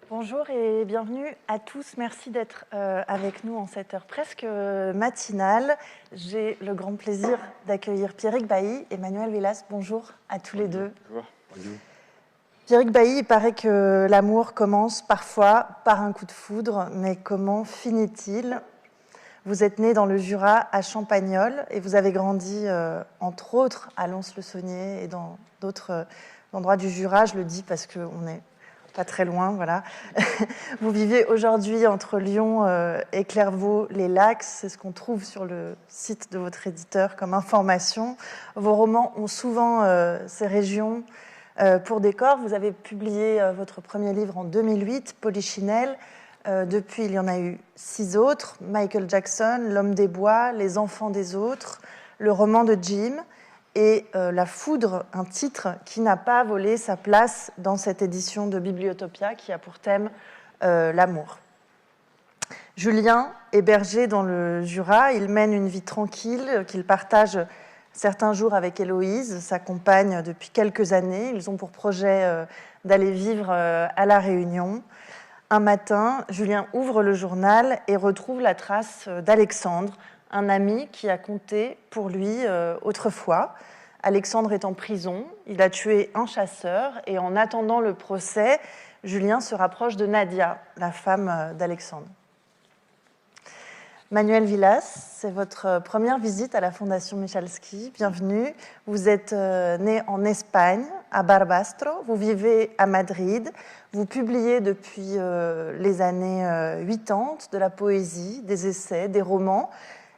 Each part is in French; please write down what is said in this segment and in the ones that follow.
Bonjour et bienvenue à tous. Merci d'être avec nous en cette heure presque matinale. J'ai le grand plaisir d'accueillir Pierrick Bailly et Manuel Villas. Bonjour à tous les deux. Bonjour. Pierrick Bailly, il paraît que l'amour commence parfois par un coup de foudre, mais comment finit-il ? Vous êtes né dans le Jura à Champagnole et vous avez grandi, entre autres, à Lons-le-Saunier et dans d'autres endroits du Jura. Je le dis parce qu'on n'est pas très loin, voilà. Vous vivez aujourd'hui entre Lyon et Clairvaux-les-Lacs. C'est ce qu'on trouve sur le site de votre éditeur comme information. Vos romans ont souvent ces régions pour décor. Vous avez publié votre premier livre en 2008, Polichinelle. Depuis, il y en a eu 6 autres, Michael Jackson, L'homme des bois, Les enfants des autres, le roman de Jim et La foudre, un titre qui n'a pas volé sa place dans cette édition de Bibliotopia qui a pour thème l'amour. Julien est berger dans le Jura, il mène une vie tranquille qu'il partage certains jours avec Héloïse, sa compagne depuis quelques années. Ils ont pour projet d'aller vivre à La Réunion. Un matin, Julien ouvre le journal et retrouve la trace d'Alexandre, un ami qui a compté pour lui autrefois. Alexandre est en prison, il a tué un chasseur et en attendant le procès, Julien se rapproche de Nadia, la femme d'Alexandre. Manuel Villas, c'est votre première visite à la Fondation Michalski. Bienvenue. Vous êtes né en Espagne, à Barbastro. Vous vivez à Madrid. Vous publiez depuis les années 80 de la poésie, des essais, des romans.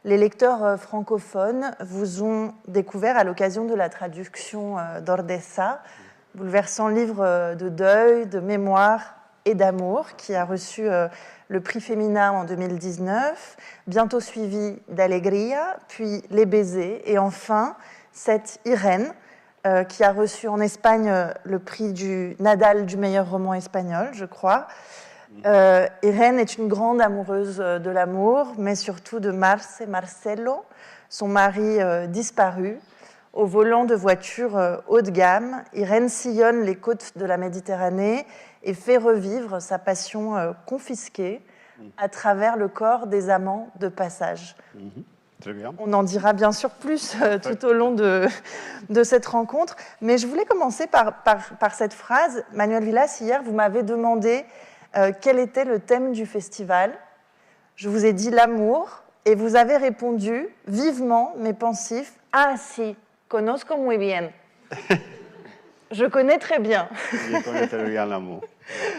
Les lecteurs francophones vous ont découvert à l'occasion de la traduction d'Ordesa, bouleversant livre de deuil, de mémoire et d'amour, qui a reçu le prix Femina en 2019, bientôt suivi d'Alegria, puis Les baisers, et enfin cette Irène, qui a reçu en Espagne le prix du Nadal du meilleur roman espagnol, je crois. Irène est une grande amoureuse de l'amour, mais surtout de Marce Marcelo, son mari disparu. Au volant de voitures haut de gamme, Irène sillonne les côtes de la Méditerranée et fait revivre sa passion confisquée à travers le corps des amants de passage. Très bien. On en dira bien sûr plus tout au long de cette rencontre, mais je voulais commencer par cette phrase. Manuel Villas, hier, vous m'avez demandé quel était le thème du festival. Je vous ai dit l'amour, et vous avez répondu, vivement mais pensif, « Ah si, conozco muy bien ». Je connais très bien. Je connais très bien l'amour.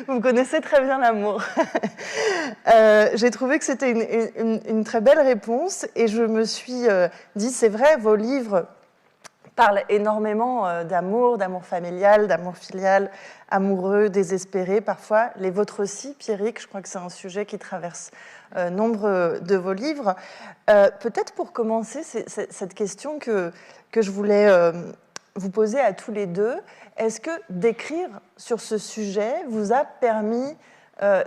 Vous connaissez très bien l'amour. J'ai trouvé que c'était une très belle réponse et je me suis dit, c'est vrai, vos livres parlent énormément d'amour, d'amour familial, d'amour filial, amoureux, désespéré parfois. Les vôtres aussi, Pierrick, je crois que c'est un sujet qui traverse nombre de vos livres. Peut-être pour commencer, cette question que je voulais vous poser à tous les deux, est-ce que d'écrire sur ce sujet vous a permis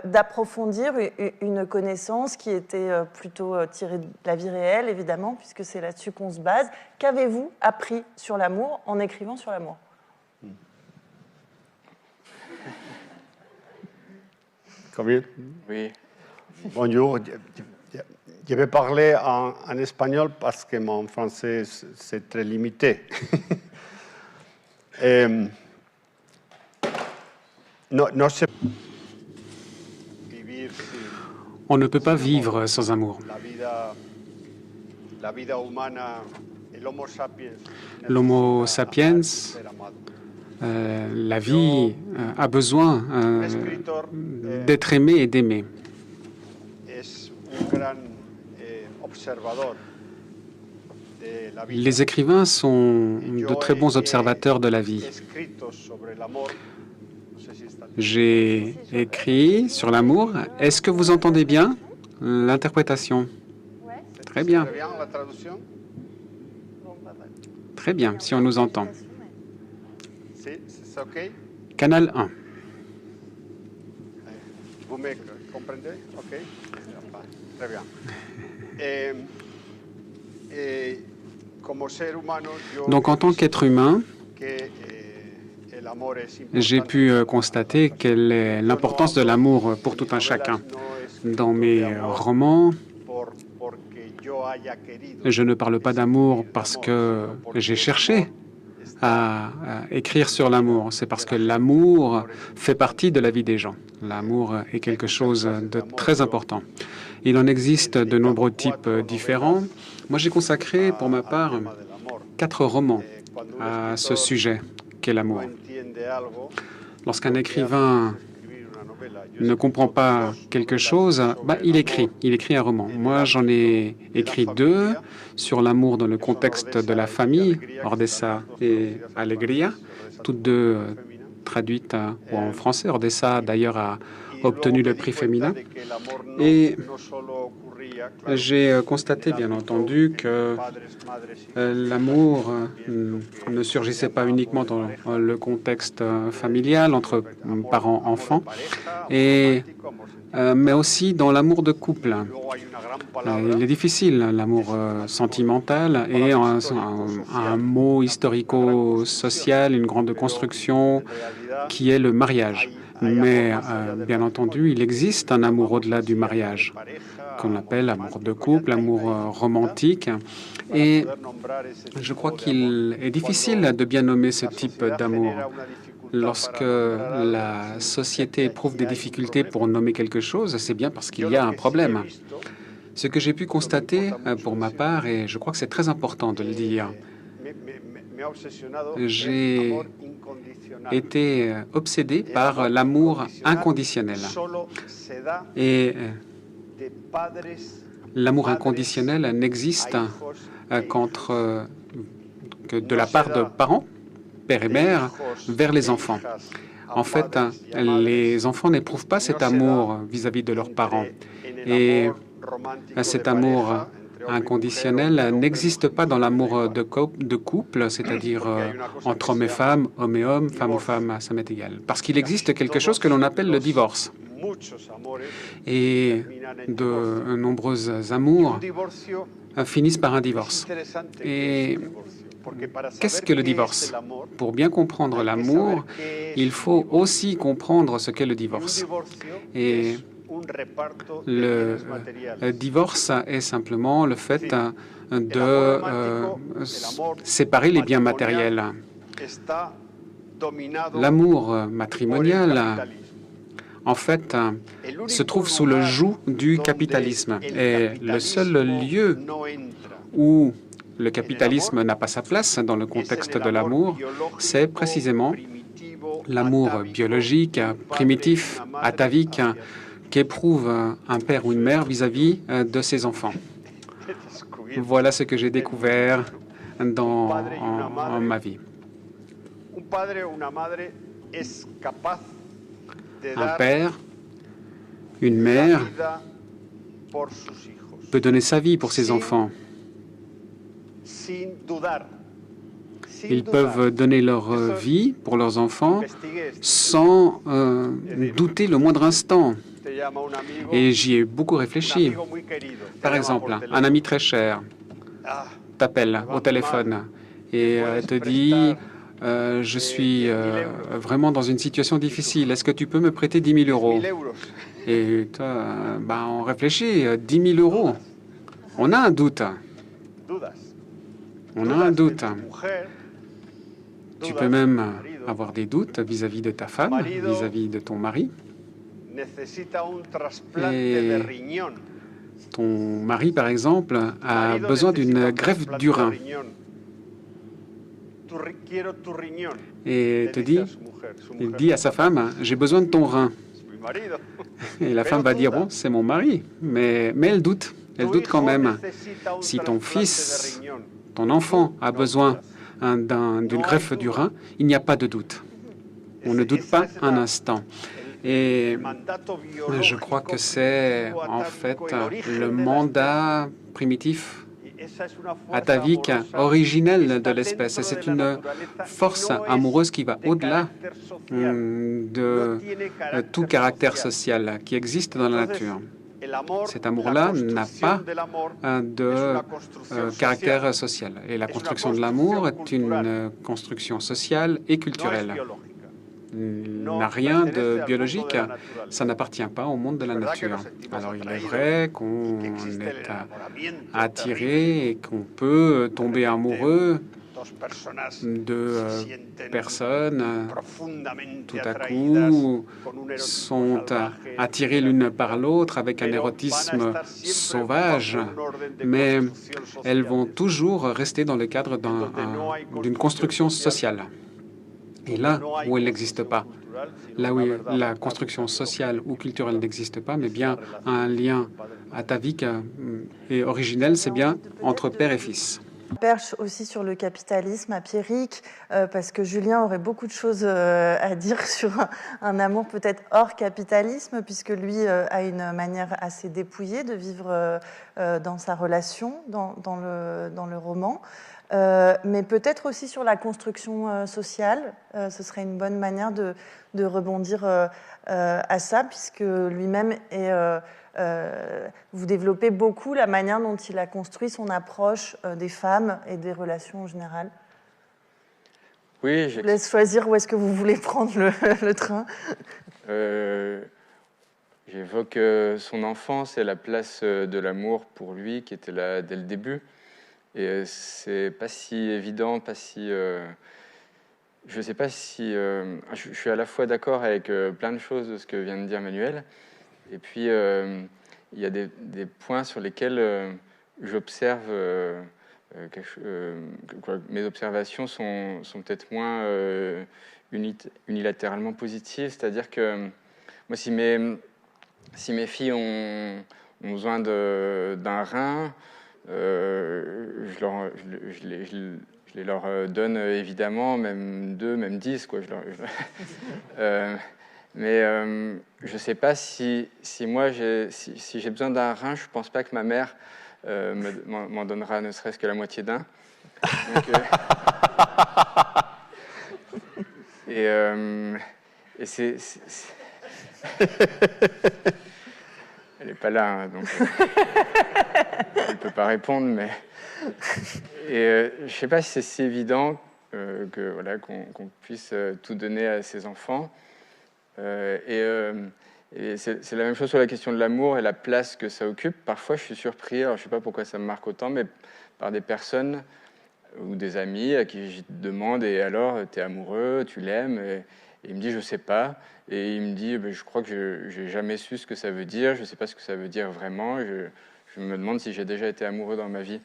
d'approfondir une connaissance qui était plutôt tirée de la vie réelle, évidemment, puisque c'est là-dessus qu'on se base. Qu'avez-vous appris sur l'amour en écrivant sur l'amour ? Comment? Oui. Bonjour. Je vais parler en espagnol parce que mon français c'est très limité. On ne peut pas vivre sans amour. L'Homo sapiens, la vie a besoin d'être aimé et d'aimer. Les écrivains sont de très bons observateurs de la vie. J'ai écrit sur l'amour. Est-ce que vous entendez bien l'interprétation? Très bien. Très bien, si on nous entend. Canal 1. Vous me comprenez? OK. Très bien. Donc, en tant qu'être humain, j'ai pu constater quelle est l'importance de l'amour pour tout un chacun. Dans mes romans, je ne parle pas d'amour parce que j'ai cherché à écrire sur l'amour. C'est parce que l'amour fait partie de la vie des gens. L'amour est quelque chose de très important. Il en existe de nombreux types différents. Moi, j'ai consacré, pour ma part, 4 romans à ce sujet qu'est l'amour. Lorsqu'un écrivain ne comprend pas quelque chose, il écrit un roman. Moi, j'en ai écrit 2 sur l'amour dans le contexte de la famille, Ordesa et Alegría, toutes 2 traduites en français. Ordesa, d'ailleurs, a obtenu le prix féminin. Et j'ai constaté, bien entendu, que l'amour ne surgissait pas uniquement dans le contexte familial, entre parents-enfants, mais aussi dans l'amour de couple. Il est difficile, l'amour sentimental, et un mot historico-social, une grande construction qui est le mariage. Mais bien entendu, il existe un amour au-delà du mariage, qu'on appelle amour de couple, amour romantique. Et je crois qu'il est difficile de bien nommer ce type d'amour. Lorsque la société éprouve des difficultés pour nommer quelque chose, c'est bien parce qu'il y a un problème. Ce que j'ai pu constater pour ma part, et je crois que c'est très important de le dire, j'ai été obsédé par l'amour inconditionnel. Et l'amour inconditionnel n'existe que de la part de parents, père et mère, vers les enfants. En fait, les enfants n'éprouvent pas cet amour vis-à-vis de leurs parents. Et cet amour inconditionnel n'existe pas dans l'amour de couple, c'est-à-dire entre hommes et femmes ou femmes, ça m'est égal. Parce qu'il existe quelque chose que l'on appelle le divorce. Et de nombreux amours finissent par un divorce. Et qu'est-ce que le divorce? Pour bien comprendre l'amour, il faut aussi comprendre ce qu'est le divorce. Et le divorce est simplement le fait de séparer les biens matériels. L'amour matrimonial, en fait, se trouve sous le joug du capitalisme. Et le seul lieu où le capitalisme n'a pas sa place dans le contexte de l'amour, c'est précisément l'amour biologique, primitif, atavique, qu'éprouve un père ou une mère vis-à-vis de ses enfants. Voilà ce que j'ai découvert en ma vie. Un père, une mère peut donner sa vie pour ses enfants. Ils peuvent donner leur vie pour leurs enfants sans douter le moindre instant. Et j'y ai beaucoup réfléchi. Par exemple, un ami très cher t'appelle au téléphone et te dit « Je suis vraiment dans une situation difficile. Est-ce que tu peux me prêter 10 000 euros ?» Et on réfléchit, 10 000 euros. On a un doute. On a un doute. Tu peux même avoir des doutes vis-à-vis de ta femme, vis-à-vis de ton mari. Et ton mari, par exemple, a besoin d'une greffe du rein. Et il dit à sa femme, « J'ai besoin de ton rein. » Et la femme va dire, « Bon, c'est mon mari. » Mais elle doute. Elle doute quand même. Si ton fils, ton enfant a besoin d'une greffe du rein, il n'y a pas de doute. On ne doute pas un instant. Et je crois que c'est en fait le mandat primitif, atavique, originel de l'espèce. Et c'est une force amoureuse qui va au-delà de tout caractère social qui existe dans la nature. Cet amour-là n'a pas de caractère social. Et la construction de l'amour est une construction sociale et culturelle. n'a rien de biologique. Ça n'appartient pas au monde de la nature. Alors il est vrai qu'on est attiré et qu'on peut tomber amoureux de personnes tout à coup sont attirées l'une par l'autre avec un érotisme sauvage, mais elles vont toujours rester dans le cadre d'une construction sociale. Et là où elle n'existe pas, là où la construction sociale ou culturelle n'existe pas, mais bien un lien atavique et originel, c'est bien entre père et fils. Perche aussi sur le capitalisme à Pierrick, parce que Julien aurait beaucoup de choses à dire sur un amour peut-être hors capitalisme, puisque lui a une manière assez dépouillée de vivre dans sa relation, dans le roman. Mais peut-être aussi sur la construction sociale, ce serait une bonne manière de rebondir à ça, puisque lui-même est... vous développez beaucoup la manière dont il a construit son approche des femmes et des relations en général. Oui, je vous laisse choisir où est-ce que vous voulez prendre le train. J'évoque son enfance et la place de l'amour pour lui qui était là dès le début. Et c'est pas si évident, pas si... je sais pas si... je suis à la fois d'accord avec plein de choses de ce que vient de dire Manuel. Et puis, il y a des points sur lesquels j'observe... mes observations sont peut-être moins unilatéralement positives. C'est-à-dire que moi, si mes filles ont besoin d'un rein, je les leur donne évidemment, même 2, même 10, quoi. Mais je ne sais pas si moi, si j'ai besoin d'un rein, je ne pense pas que ma mère m'en donnera ne serait-ce que la moitié d'un. Et c'est... Elle n'est pas là, hein, donc elle ne peut pas répondre, mais... je ne sais pas si c'est si évident qu'on puisse tout donner à ses enfants. Et c'est la même chose sur la question de l'amour et la place que ça occupe. Parfois, je suis surpris, alors je ne sais pas pourquoi ça me marque autant, mais par des personnes ou des amis à qui je demande « Et alors, tu es amoureux, tu l'aimes ?» Et il me dit « Je ne sais pas ». Et il me dit « Je crois que je n'ai jamais su ce que ça veut dire, je ne sais pas ce que ça veut dire vraiment. Je me demande si j'ai déjà été amoureux dans ma vie. »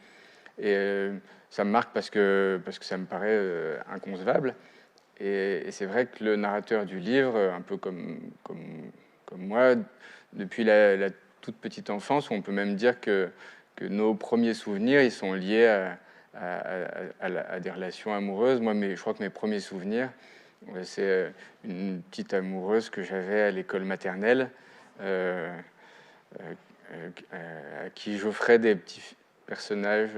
Et ça me marque parce que ça me paraît inconcevable. Et c'est vrai que le narrateur du livre, un peu comme moi, depuis la toute petite enfance, on peut même dire que nos premiers souvenirs, ils sont liés à des relations amoureuses. Moi, je crois que mes premiers souvenirs, c'est une petite amoureuse que j'avais à l'école maternelle, à qui j'offrais des petits personnages,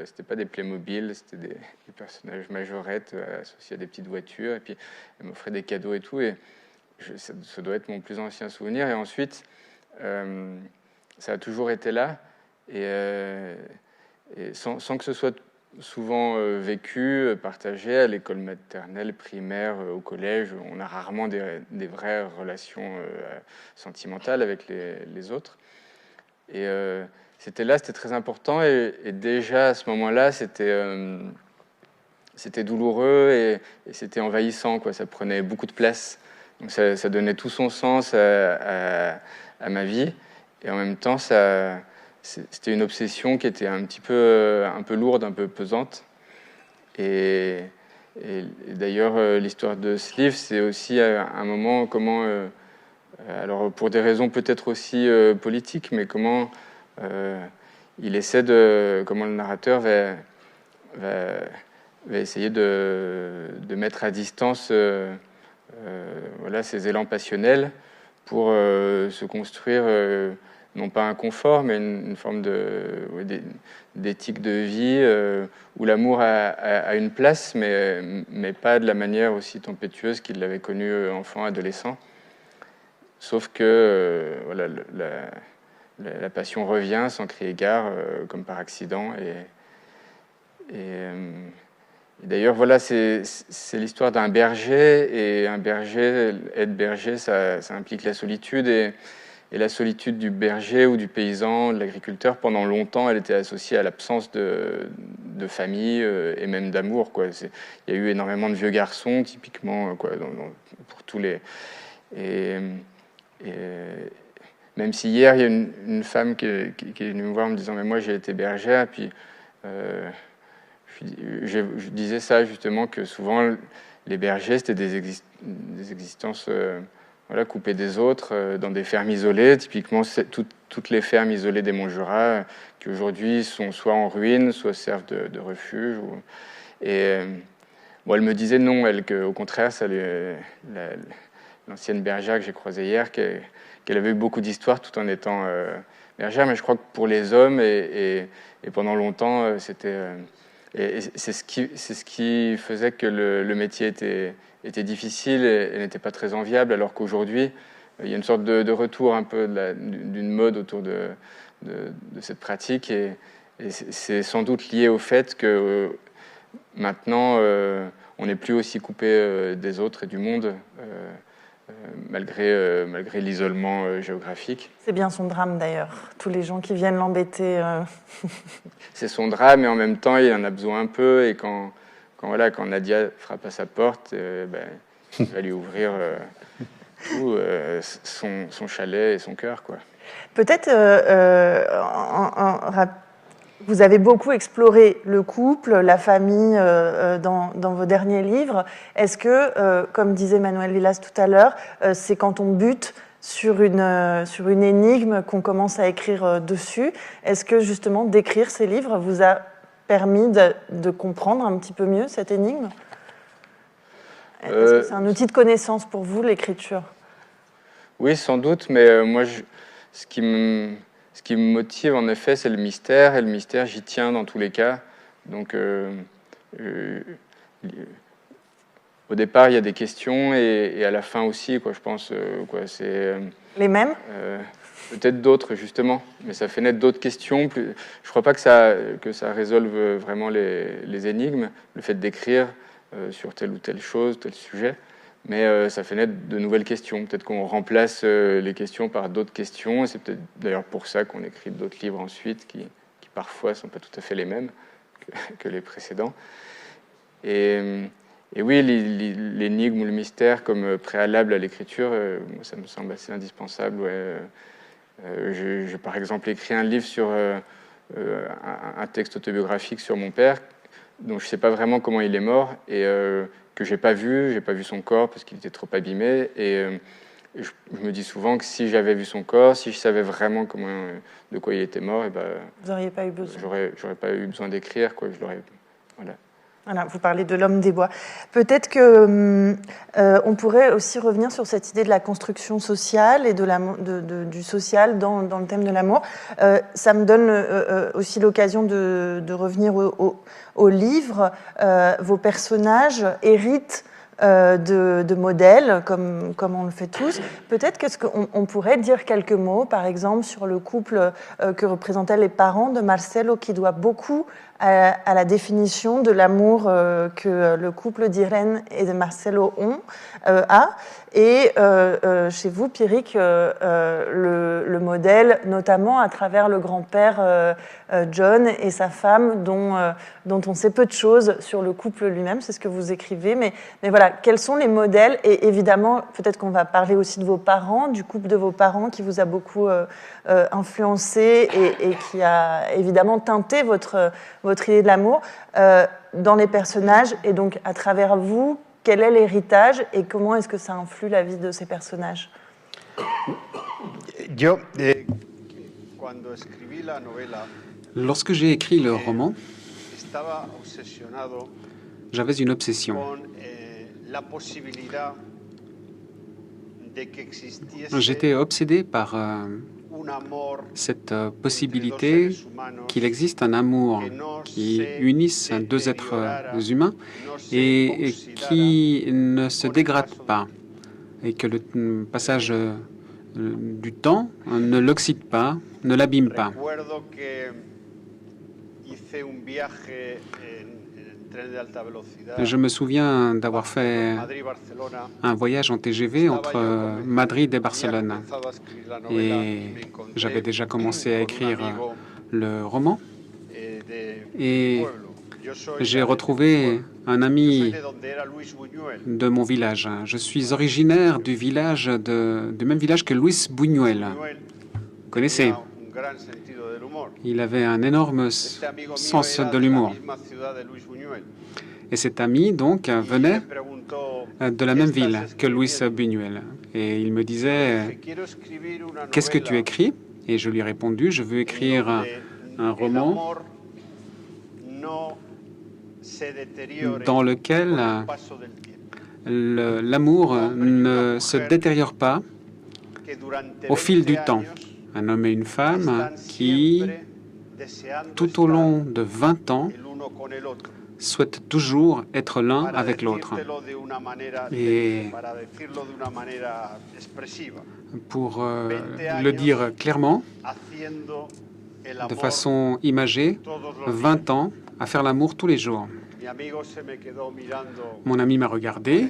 c'était pas des Playmobil, c'était des personnages majorettes associés à des petites voitures, et puis elle m'offrait des cadeaux et tout, et ça doit être mon plus ancien souvenir. Et ensuite, ça a toujours été là, et sans que ce soit souvent vécu, partagé à l'école maternelle, primaire, au collège. On a rarement des vraies relations sentimentales avec les autres. Et c'était très important, et déjà à ce moment-là, c'était douloureux et c'était envahissant, quoi. Ça prenait beaucoup de place. Donc ça donnait tout son sens à ma vie, et en même temps, c'était une obsession qui était un peu lourde, un peu pesante. Et d'ailleurs, l'histoire de ce livre, c'est aussi un moment comment, alors pour des raisons peut-être aussi politiques, mais comment il essaie comment le narrateur va essayer de mettre à distance ces élans passionnels pour se construire non pas un confort, mais une forme d'éthique de vie où l'amour a une place, mais pas de la manière aussi tempétueuse qu'il l'avait connu enfant, adolescent. Sauf que la passion revient sans crier gare, comme par accident. D'ailleurs, voilà, c'est l'histoire d'un berger, et un berger, être berger, ça implique la solitude, et la solitude du berger ou du paysan, de l'agriculteur, pendant longtemps, elle était associée à l'absence de famille et même d'amour, quoi. Il y a eu énormément de vieux garçons, typiquement, quoi, pour tous les... Et même si hier, il y a une femme qui est venue me voir en me disant « Mais moi, j'ai été bergère », puis je disais ça justement, que souvent, les bergers, c'était des existences voilà, coupées des autres, dans des fermes isolées. Typiquement, toutes les fermes isolées des Monts Jura, qui aujourd'hui sont soit en ruine, soit servent de refuge. Et bon, elle me disait non, qu'au contraire, l'ancienne bergère que j'ai croisée hier, qu'elle avait eu beaucoup d'histoires tout en étant bergère, mais je crois que pour les hommes, et pendant longtemps, c'était... Et c'est ce qui faisait que le métier était difficile et n'était pas très enviable, alors qu'aujourd'hui, il y a une sorte de retour un peu d'une mode autour de cette pratique, et c'est sans doute lié au fait que maintenant, on n'est plus aussi coupé des autres et du monde, malgré l'isolement géographique. C'est bien son drame d'ailleurs, tous les gens qui viennent l'embêter. C'est son drame, et en même temps, il en a besoin un peu, et quand Nadia frappe à sa porte, il va lui ouvrir tout, son chalet et son cœur, quoi. Peut-être, vous avez beaucoup exploré le couple, la famille dans vos derniers livres. Est-ce que, comme disait Manuel Vilas tout à l'heure, c'est quand on bute sur une énigme qu'on commence à écrire dessus? Est-ce que justement d'écrire ces livres vous a permis de comprendre un petit peu mieux cette énigme? Est-ce que c'est un outil de connaissance pour vous, l'écriture? Oui, sans doute, mais moi, ce qui me motive, en effet, c'est le mystère, et le mystère, j'y tiens dans tous les cas. Donc, au départ, il y a des questions, et à la fin aussi, quoi, je pense. C'est les mêmes peut-être d'autres, justement, mais ça fait naître d'autres questions. Je ne crois pas que ça résolve vraiment les énigmes, le fait d'écrire sur telle ou telle chose, tel sujet, mais ça fait naître de nouvelles questions. Peut-être qu'on remplace les questions par d'autres questions, et c'est peut-être d'ailleurs pour ça qu'on écrit d'autres livres ensuite, qui parfois ne sont pas tout à fait les mêmes que les précédents. Et oui, l'énigme ou le mystère comme préalable à l'écriture, ça me semble assez indispensable. Ouais. J'ai par exemple écrit un livre sur un texte autobiographique sur mon père, dont je ne sais pas vraiment comment il est mort, et que j'ai pas vu son corps parce qu'il était trop abîmé. Et je me dis souvent que si j'avais vu son corps, si je savais vraiment de quoi il était mort, vous n'auriez pas eu besoin. J'aurais pas eu besoin d'écrire, quoi. Voilà. Voilà, vous parlez de l'homme des bois. Peut-être que on pourrait aussi revenir sur cette idée de la construction sociale et du social dans le thème de l'amour. Ça me donne aussi l'occasion de revenir au livre. Vos personnages héritent de modèles, comme on le fait tous. Peut-être qu'est-ce qu'on pourrait dire quelques mots, par exemple, sur le couple que représentaient les parents de Marcelo, qui doit beaucoup à la définition de l'amour que le couple d'Irène et de Marcelo a. Et chez vous, Pierrick, le modèle, notamment à travers le grand-père John et sa femme, dont on sait peu de choses sur le couple lui-même, c'est ce que vous écrivez. Mais voilà, quels sont les modèles? Et évidemment, peut-être qu'on va parler aussi de vos parents, du couple de vos parents qui vous a beaucoup influencé et qui a évidemment teinté votre idée de l'amour dans les personnages. Et donc, à travers vous, quel est l'héritage et comment est-ce que ça influe la vie de ces personnages? Lorsque j'ai écrit le roman, j'avais une obsession. J'étais obsédé par cette possibilité qu'il existe un amour qui unisse deux êtres humains et qui ne se dégrade pas, et que le passage du temps ne l'oxyde pas, ne l'abîme pas. Je me souviens d'avoir fait un voyage en TGV entre Madrid et Barcelone. Et j'avais déjà commencé à écrire le roman. Et j'ai retrouvé un ami de mon village. Je suis originaire du même village que Luis Buñuel. Vous connaissez? Il avait un énorme sens de l'humour. Et cet ami, donc, venait de la même ville que Luis Buñuel. Et il me disait, « Qu'est-ce que tu écris ?» Et je lui ai répondu, « Je veux écrire un roman dans lequel l'amour ne se détériore pas au fil du temps. Un homme et une femme qui, tout au long de 20 ans, souhaitent toujours être l'un avec l'autre. Et pour le dire clairement, de façon imagée, 20 ans à faire l'amour tous les jours. Mon ami m'a regardé,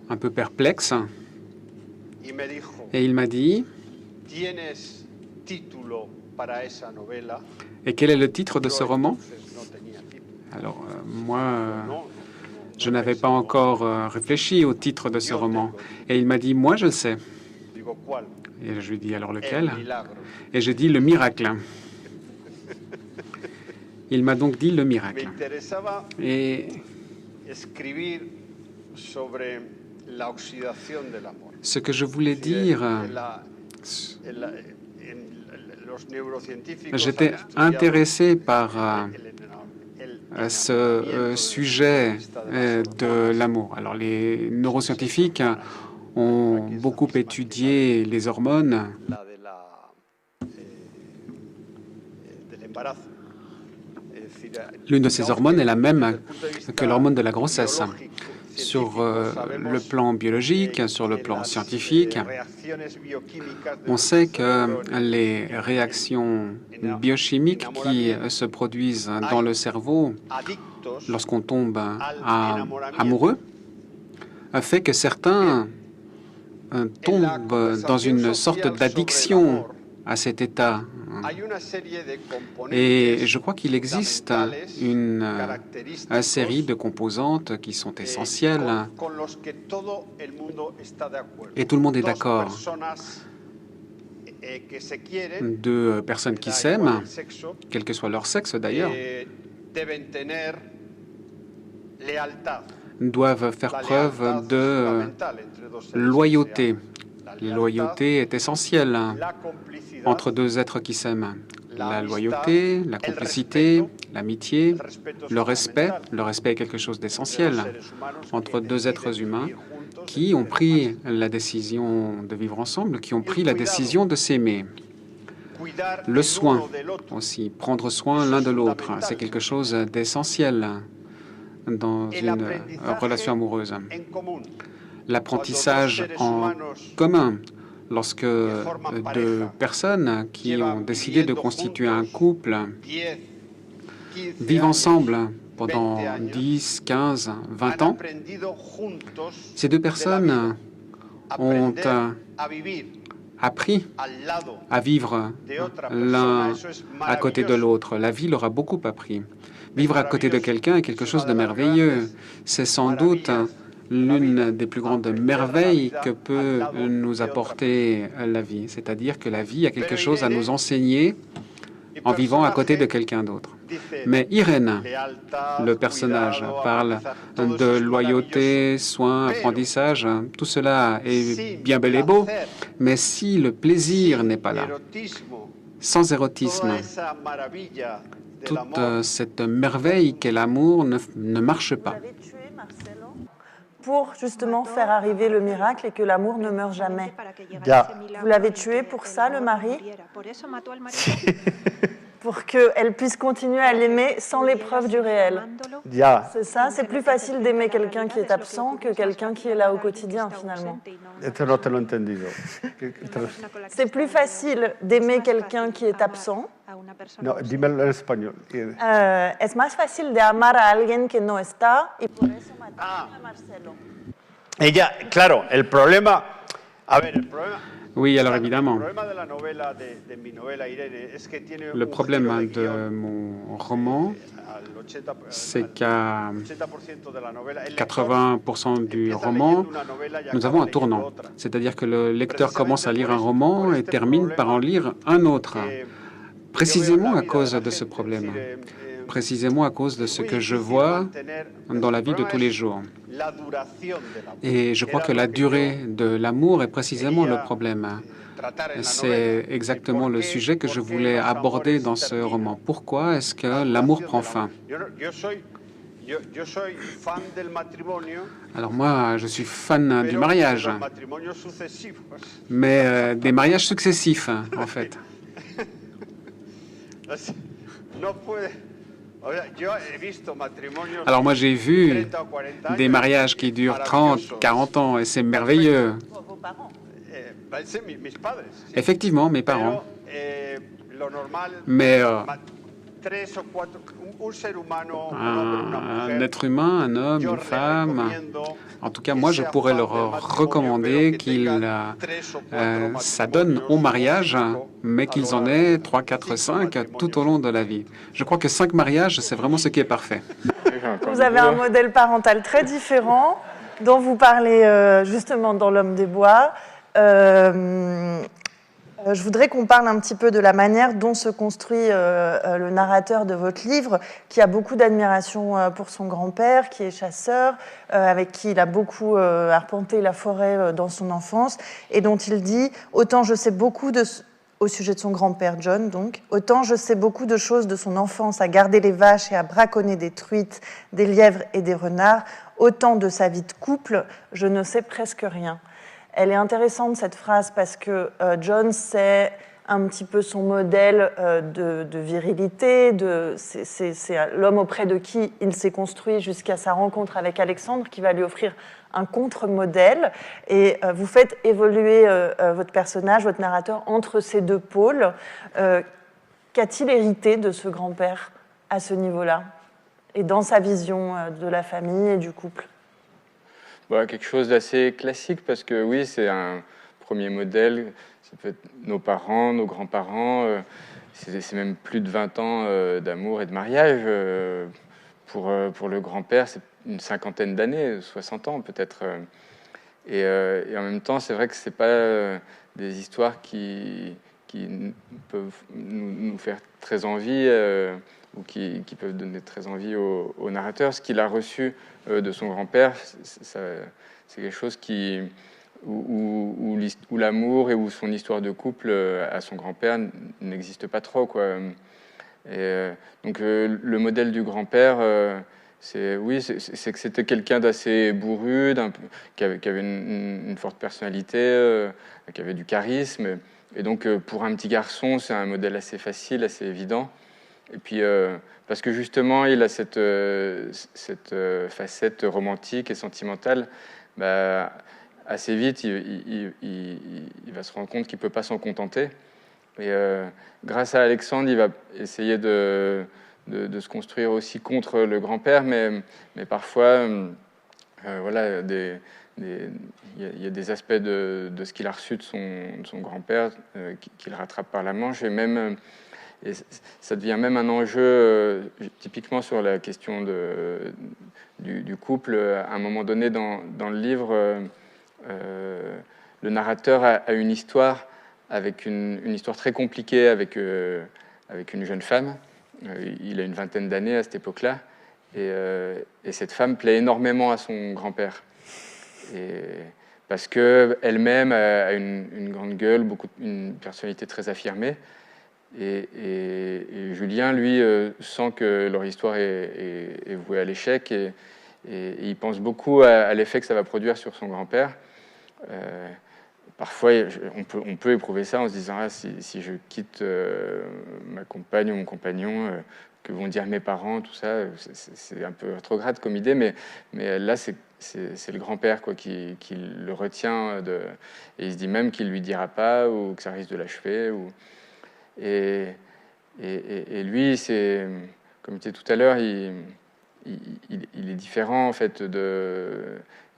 un peu perplexe, et il m'a dit, « Et quel est le titre de ce roman ?» Alors, moi, je n'avais pas encore réfléchi au titre de ce roman. Et il m'a dit, « Moi, je le sais. » Et je lui ai dit, « Alors lequel ?» Et j'ai dit, « Le miracle. » Il m'a donc dit le miracle. Et ce que je voulais dire, j'étais intéressé par ce sujet de l'amour. Alors, les neuroscientifiques ont beaucoup étudié les hormones. L'une de ces hormones est la même que l'hormone de la grossesse. Sur le plan biologique, sur le plan scientifique, on sait que les réactions biochimiques qui se produisent dans le cerveau lorsqu'on tombe amoureux fait que certains tombent dans une sorte d'addiction à cet état. Et je crois qu'il existe une série de composantes qui sont essentielles et tout le monde est d'accord. Deux personnes qui s'aiment, quel que soit leur sexe d'ailleurs, doivent faire preuve de loyauté. La loyauté est essentielle entre deux êtres qui s'aiment. La loyauté, la complicité, l'amitié, le respect. Le respect est quelque chose d'essentiel entre deux êtres humains qui ont pris la décision de vivre ensemble, qui ont pris la décision de s'aimer. Le soin aussi, prendre soin l'un de l'autre, c'est quelque chose d'essentiel dans une relation amoureuse. L'apprentissage en commun, lorsque deux personnes qui ont décidé de constituer un couple vivent ensemble pendant 10, 15, 20 ans, ces deux personnes ont appris à vivre l'un à côté de l'autre. La vie leur a beaucoup appris. Vivre à côté de quelqu'un est quelque chose de merveilleux. C'est sans doute l'une des plus grandes merveilles que peut nous apporter la vie. C'est-à-dire que la vie a quelque chose à nous enseigner en vivant à côté de quelqu'un d'autre. Mais Irène, le personnage, parle de loyauté, soin, apprendissage. Tout cela est bien bel et beau, mais si le plaisir n'est pas là, sans érotisme, toute cette merveille qu'est l'amour ne marche pas. Pour justement faire arriver le miracle et que l'amour ne meure jamais. Ya. Vous l'avez tué pour ça, le mari? pour qu'elle puisse continuer à l'aimer sans l'épreuve du réel. Ya, C'est ça, c'est plus facile d'aimer quelqu'un qui est absent que quelqu'un qui est là au quotidien, finalement. esto no te lo he entendido. C'est plus facile d'aimer quelqu'un qui est absent. No, dímelo en español. Es más fácil de amar a alguien que no está y por eso Matilde y Marcelo. Ella, claro, el problema... A ver, el problema... Oui, alors évidemment, El problema de la novela, de mi novela Irene, es que tiene le un problème giro de de guión mon roman, al 80%, c'est qu'à al 80% de la novela, el lector 80% du empieza roman, leyendo una novela y nous acaba avons un leyendo tournant. otra. C'est-à-dire que le lecteur commence à lire un roman et termine par en lire un autre. Précisément à cause de ce problème. Précisément à cause de ce que je vois dans la vie de tous les jours. Et je crois que la durée de l'amour est précisément le problème. C'est exactement le sujet que je voulais aborder dans ce roman. Pourquoi est-ce que l'amour prend fin? Alors moi, je suis fan du mariage, mais des mariages successifs, en fait. Alors moi, j'ai vu des mariages qui durent 30, 40 ans, et c'est merveilleux. Effectivement, mes parents. Mais un être humain, un homme, une femme, en tout cas, moi, je pourrais leur recommander qu'ils s'adonnent au mariage, mais qu'ils en aient 3, 4, 5 tout au long de la vie. Je crois que 5 mariages, c'est vraiment ce qui est parfait. Vous avez un modèle parental très différent, dont vous parlez justement dans L'Homme des Bois. Je voudrais qu'on parle un petit peu de la manière dont se construit le narrateur de votre livre, qui a beaucoup d'admiration pour son grand-père, qui est chasseur, avec qui il a beaucoup arpenté la forêt dans son enfance, et dont il dit « Autant je sais beaucoup au sujet de son grand-père John, donc, autant je sais beaucoup de choses de son enfance à garder les vaches et à braconner des truites, des lièvres et des renards, autant de sa vie de couple, je ne sais presque rien. » Elle est intéressante, cette phrase, parce que John, c'est un petit peu son modèle de virilité, c'est l'homme auprès de qui il s'est construit jusqu'à sa rencontre avec Alexandre, qui va lui offrir un contre-modèle. Et vous faites évoluer votre personnage, votre narrateur, entre ces deux pôles. Qu'a-t-il hérité de ce grand-père à ce niveau-là, et dans sa vision de la famille et du couple? Quelque chose d'assez classique, parce que oui, c'est un premier modèle. Ça peut être nos parents, nos grands-parents. C'est même plus de 20 ans d'amour et de mariage. Pour le grand-père, c'est une cinquantaine d'années, 60 ans peut-être. Et en même temps, c'est vrai que ce n'est pas des histoires qui peuvent nous faire très envie ou qui peuvent donner très envie au narrateur. Ce qu'il a reçu de son grand-père, c'est quelque chose où l'amour et où son histoire de couple à son grand-père n'existe pas trop, quoi. Et donc le modèle du grand-père, c'est que c'était quelqu'un d'assez bourru, qui avait une forte personnalité, qui avait du charisme. Et donc pour un petit garçon, c'est un modèle assez facile, assez évident. Et puis, parce que justement, il a cette facette romantique et sentimentale, assez vite, il va se rendre compte qu'il ne peut pas s'en contenter. Et grâce à Alexandre, il va essayer de se construire aussi contre le grand-père, mais parfois, voilà, il y a des aspects de ce qu'il a reçu de son grand-père qu'il rattrape par la manche, et même... Et ça devient même un enjeu, typiquement sur la question du couple. À un moment donné, dans le livre, le narrateur a une histoire avec une histoire très compliquée avec une jeune femme. Il a une vingtaine d'années à cette époque-là. Et cette femme plaît énormément à son grand-père. Parce qu'elle-même a une grande gueule, une personnalité très affirmée. Et Julien, lui, sent que leur histoire est vouée à l'échec et il pense beaucoup à l'effet que ça va produire sur son grand-père. parfois, on peut éprouver ça en se disant si je quitte ma compagne ou mon compagnon, que vont dire mes parents, tout ça, c'est un peu rétrograde comme idée, mais là, c'est le grand-père qui le retient, et il se dit même qu'il ne lui dira pas ou que ça risque de l'achever. Et lui, comme je disais tout à l'heure, il est différent en fait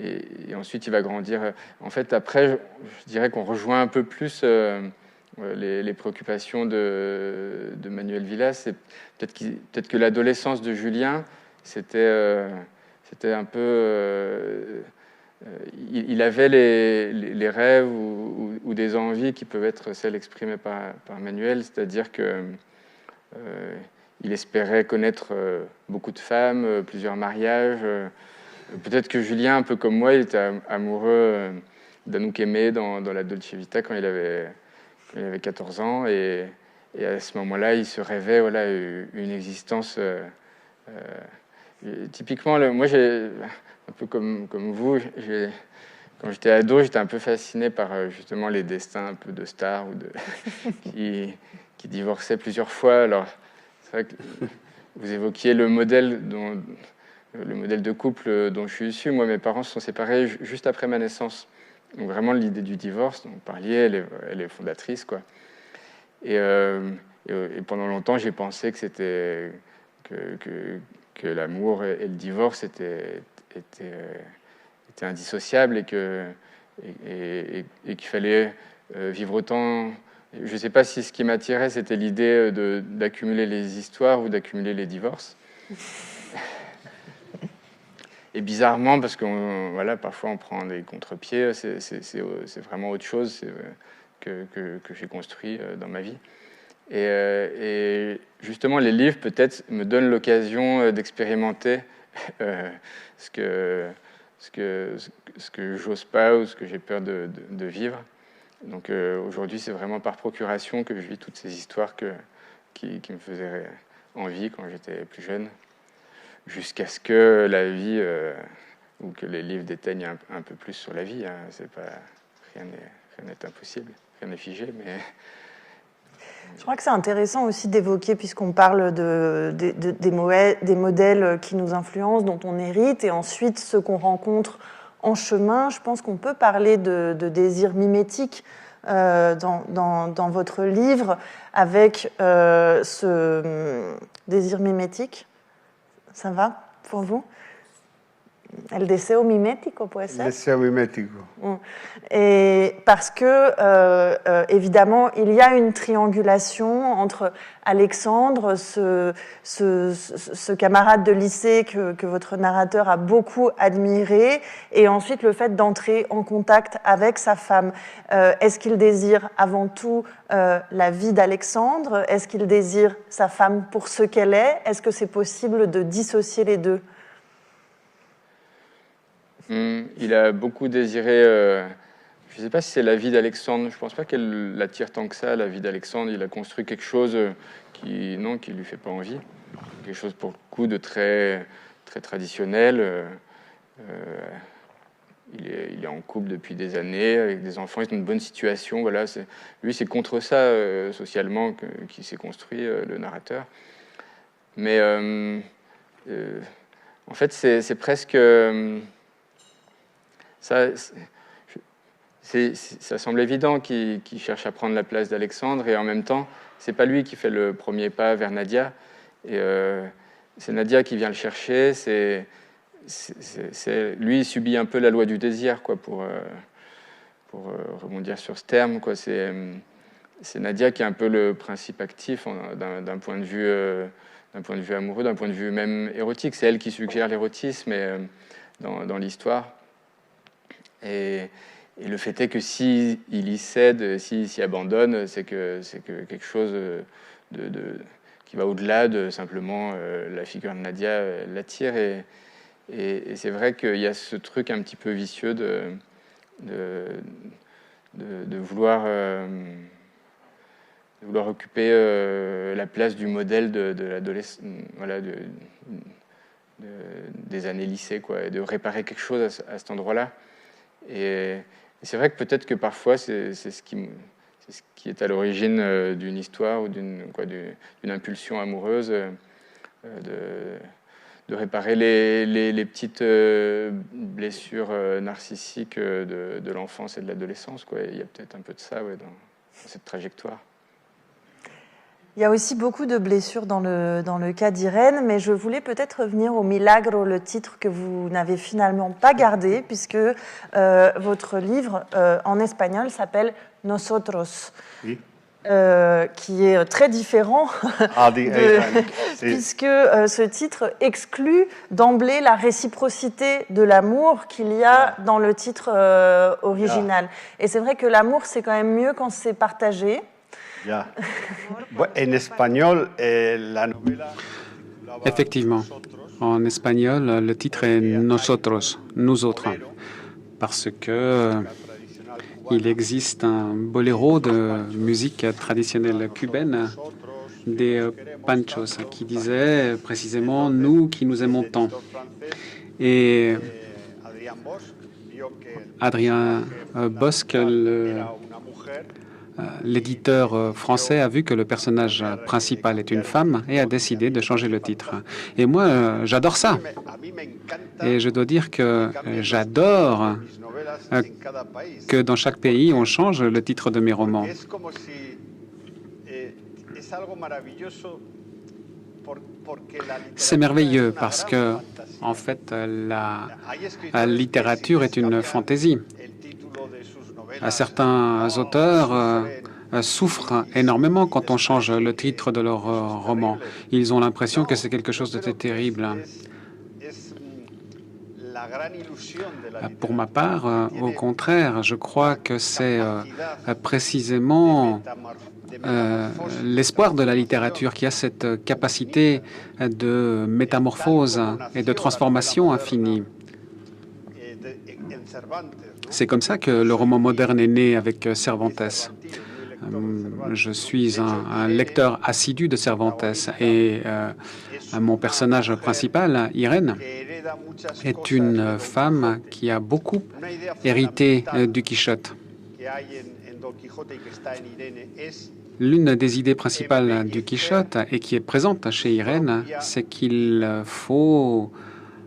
et ensuite il va grandir. En fait, après, je dirais qu'on rejoint un peu plus les préoccupations de Manuel Villas. C'est peut-être que l'adolescence de Julien, c'était un peu... il avait les rêves ou des envies qui peuvent être celles exprimées par Manuel, c'est-à-dire que il espérait connaître beaucoup de femmes, plusieurs mariages. Peut-être que Julien, un peu comme moi, il était amoureux d'Anouk Aimée dans la Dolce Vita quand il avait 14 ans. Et à ce moment-là, il se rêvait une existence... typiquement, moi, un peu comme vous, quand j'étais ado, j'étais un peu fasciné par justement les destins un peu de stars qui divorçaient plusieurs fois. Alors, c'est vrai que vous évoquiez le modèle de couple dont je suis issu. Moi, mes parents se sont séparés juste après ma naissance. Donc vraiment l'idée du divorce, dont vous parliez, elle est fondatrice, quoi. Et pendant longtemps, j'ai pensé que c'était que l'amour et le divorce étaient indissociables et qu'il fallait vivre autant. Je ne sais pas si ce qui m'attirait, c'était l'idée d'accumuler les histoires ou d'accumuler les divorces. Et bizarrement, parce que parfois on prend des contre-pieds, c'est vraiment autre chose que j'ai construit dans ma vie. Et justement, les livres, peut-être, me donnent l'occasion d'expérimenter ce que j'ose pas ou ce que j'ai peur de vivre. Donc aujourd'hui, c'est vraiment par procuration que je vis toutes ces histoires qui me faisaient envie quand j'étais plus jeune, jusqu'à ce que la vie ou que les livres déteignent un peu plus sur la vie. Hein. Rien n'est impossible, rien n'est figé, mais... Je crois que c'est intéressant aussi d'évoquer, puisqu'on parle des modèles qui nous influencent, dont on hérite, et ensuite ceux qu'on rencontre en chemin. Je pense qu'on peut parler de désir mimétique dans votre livre, avec ce désir mimétique. Ça va pour vous? El deseo mimético, puede ser? Deseo mimético. Et parce que, évidemment, il y a une triangulation entre Alexandre, ce camarade de lycée que votre narrateur a beaucoup admiré, et ensuite le fait d'entrer en contact avec sa femme. Est-ce qu'il désire avant tout la vie d'Alexandre? Est-ce qu'il désire sa femme pour ce qu'elle est? Est-ce que c'est possible de dissocier les deux? Il a beaucoup désiré, je ne sais pas si c'est la vie d'Alexandre, je ne pense pas qu'elle l'attire tant que ça, la vie d'Alexandre. Il a construit quelque chose qui ne lui fait pas envie, quelque chose pour le coup de très, très traditionnel. Il est en couple depuis des années, avec des enfants, il est dans une bonne situation. Voilà, lui, c'est contre ça, socialement, qu'il s'est construit, le narrateur. Mais en fait, c'est presque... Ça semble évident qu'il cherche à prendre la place d'Alexandre, et en même temps, c'est pas lui qui fait le premier pas vers Nadia. Et c'est Nadia qui vient le chercher. Lui, il subit un peu la loi du désir, quoi, pour rebondir sur ce terme, quoi. C'est Nadia qui est un peu le principe actif d'un point de vue amoureux, d'un point de vue même érotique. C'est elle qui suggère l'érotisme dans l'histoire. Et le fait est que s'il y cède, s'il s'y abandonne, c'est que quelque chose qui va au-delà de simplement la figure de Nadia l'attire. Et c'est vrai qu'il y a ce truc un petit peu vicieux de vouloir occuper la place du modèle de l'adolescent, voilà, des années lycée, quoi, et de réparer quelque chose à cet endroit-là. Et c'est vrai que peut-être que parfois, c'est ce qui est à l'origine d'une histoire ou d'une impulsion amoureuse, de réparer les petites blessures narcissiques de l'enfance et de l'adolescence. Il y a peut-être un peu de ça dans cette trajectoire. Il y a aussi beaucoup de blessures dans le cas d'Irène, mais je voulais peut-être revenir au Milagro, le titre que vous n'avez finalement pas gardé, puisque votre livre en espagnol s'appelle Nosotros, oui. Qui est très différent, puisque ce titre exclut d'emblée la réciprocité de l'amour qu'il y a dans le titre original. Et c'est vrai que l'amour, c'est quand même mieux quand c'est partagé. Yeah. En espagnol, la novela... Effectivement, en espagnol, le titre est Nosotros, nous autres, parce que il existe un boléro de musique traditionnelle cubaine des Panchos qui disait précisément « nous qui nous aimons tant ». Et Adrien Bosque, l'éditeur français, a vu que le personnage principal est une femme et a décidé de changer le titre. Et moi, j'adore ça. Et je dois dire que j'adore que dans chaque pays, on change le titre de mes romans. C'est merveilleux parce que, en fait, la littérature est une fantaisie. Certains auteurs souffrent énormément quand on change le titre de leur roman. Ils ont l'impression que c'est quelque chose de terrible. Pour ma part, au contraire, je crois que c'est précisément l'espoir de la littérature qui a cette capacité de métamorphose et de transformation infinie. C'est comme ça que le roman moderne est né avec Cervantes. Je suis un lecteur assidu de Cervantes et mon personnage principal, Irène, est une femme qui a beaucoup hérité du Quichotte. L'une des idées principales du Quichotte et qui est présente chez Irène, c'est qu'il faut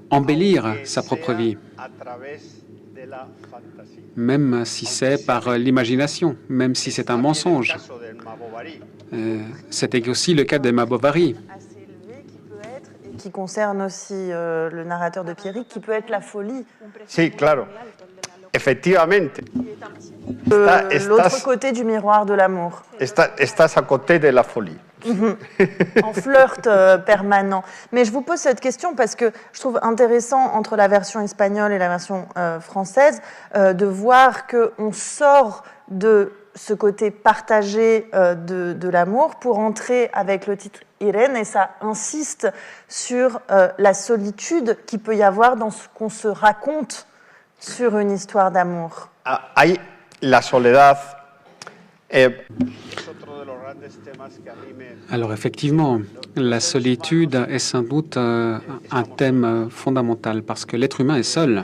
embellir sa propre vie, même si c'est par l'imagination, même si c'est un mensonge. C'était aussi le cas d'Emma Bovary. Qui concerne aussi le narrateur de Pierrick, qui peut être la folie. Sí, claro. Effectivement. L'autre côté du miroir de l'amour. Estás à côté de la folie. En flirt permanent. Mais je vous pose cette question parce que je trouve intéressant entre la version espagnole et la version française de voir qu'on sort de ce côté partagé de l'amour pour entrer avec le titre Irène, et ça insiste sur la solitude qu'il peut y avoir dans ce qu'on se raconte sur une histoire d'amour. Hay la soledad. Alors effectivement, la solitude est sans doute un thème fondamental parce que l'être humain est seul.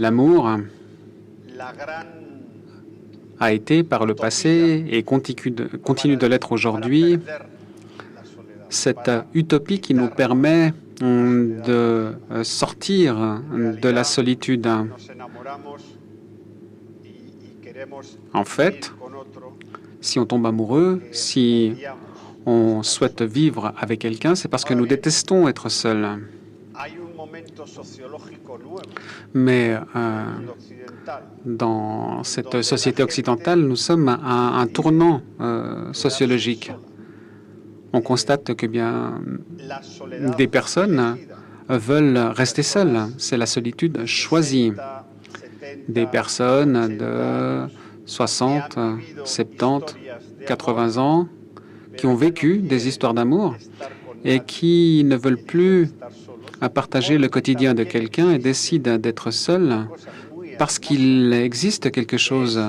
L'amour a été par le passé et continue de l'être aujourd'hui cette utopie qui nous permet de sortir de la solitude. En fait, si on tombe amoureux, si on souhaite vivre avec quelqu'un, c'est parce que nous détestons être seuls. Mais dans cette société occidentale, nous sommes à un tournant sociologique. On constate que bien des personnes veulent rester seules. C'est la solitude choisie. Des personnes de 60, 70, 80 ans qui ont vécu des histoires d'amour et qui ne veulent plus partager le quotidien de quelqu'un et décident d'être seuls parce qu'il existe quelque chose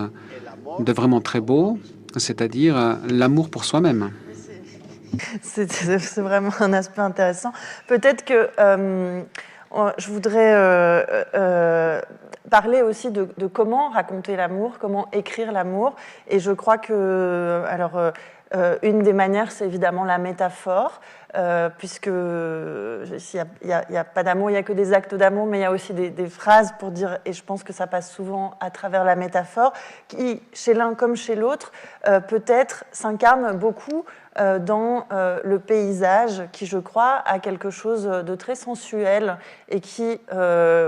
de vraiment très beau, c'est-à-dire l'amour pour soi-même. C'est vraiment un aspect intéressant. Peut-être que Je voudrais parler aussi de comment raconter l'amour, comment écrire l'amour. Et je crois que, une des manières, c'est évidemment la métaphore, puisque il n'y a pas d'amour, il n'y a que des actes d'amour, mais il y a aussi des phrases pour dire, et je pense que ça passe souvent à travers la métaphore, qui, chez l'un comme chez l'autre, peut-être s'incarne beaucoup dans le paysage, qui, je crois, a quelque chose de très sensuel et qui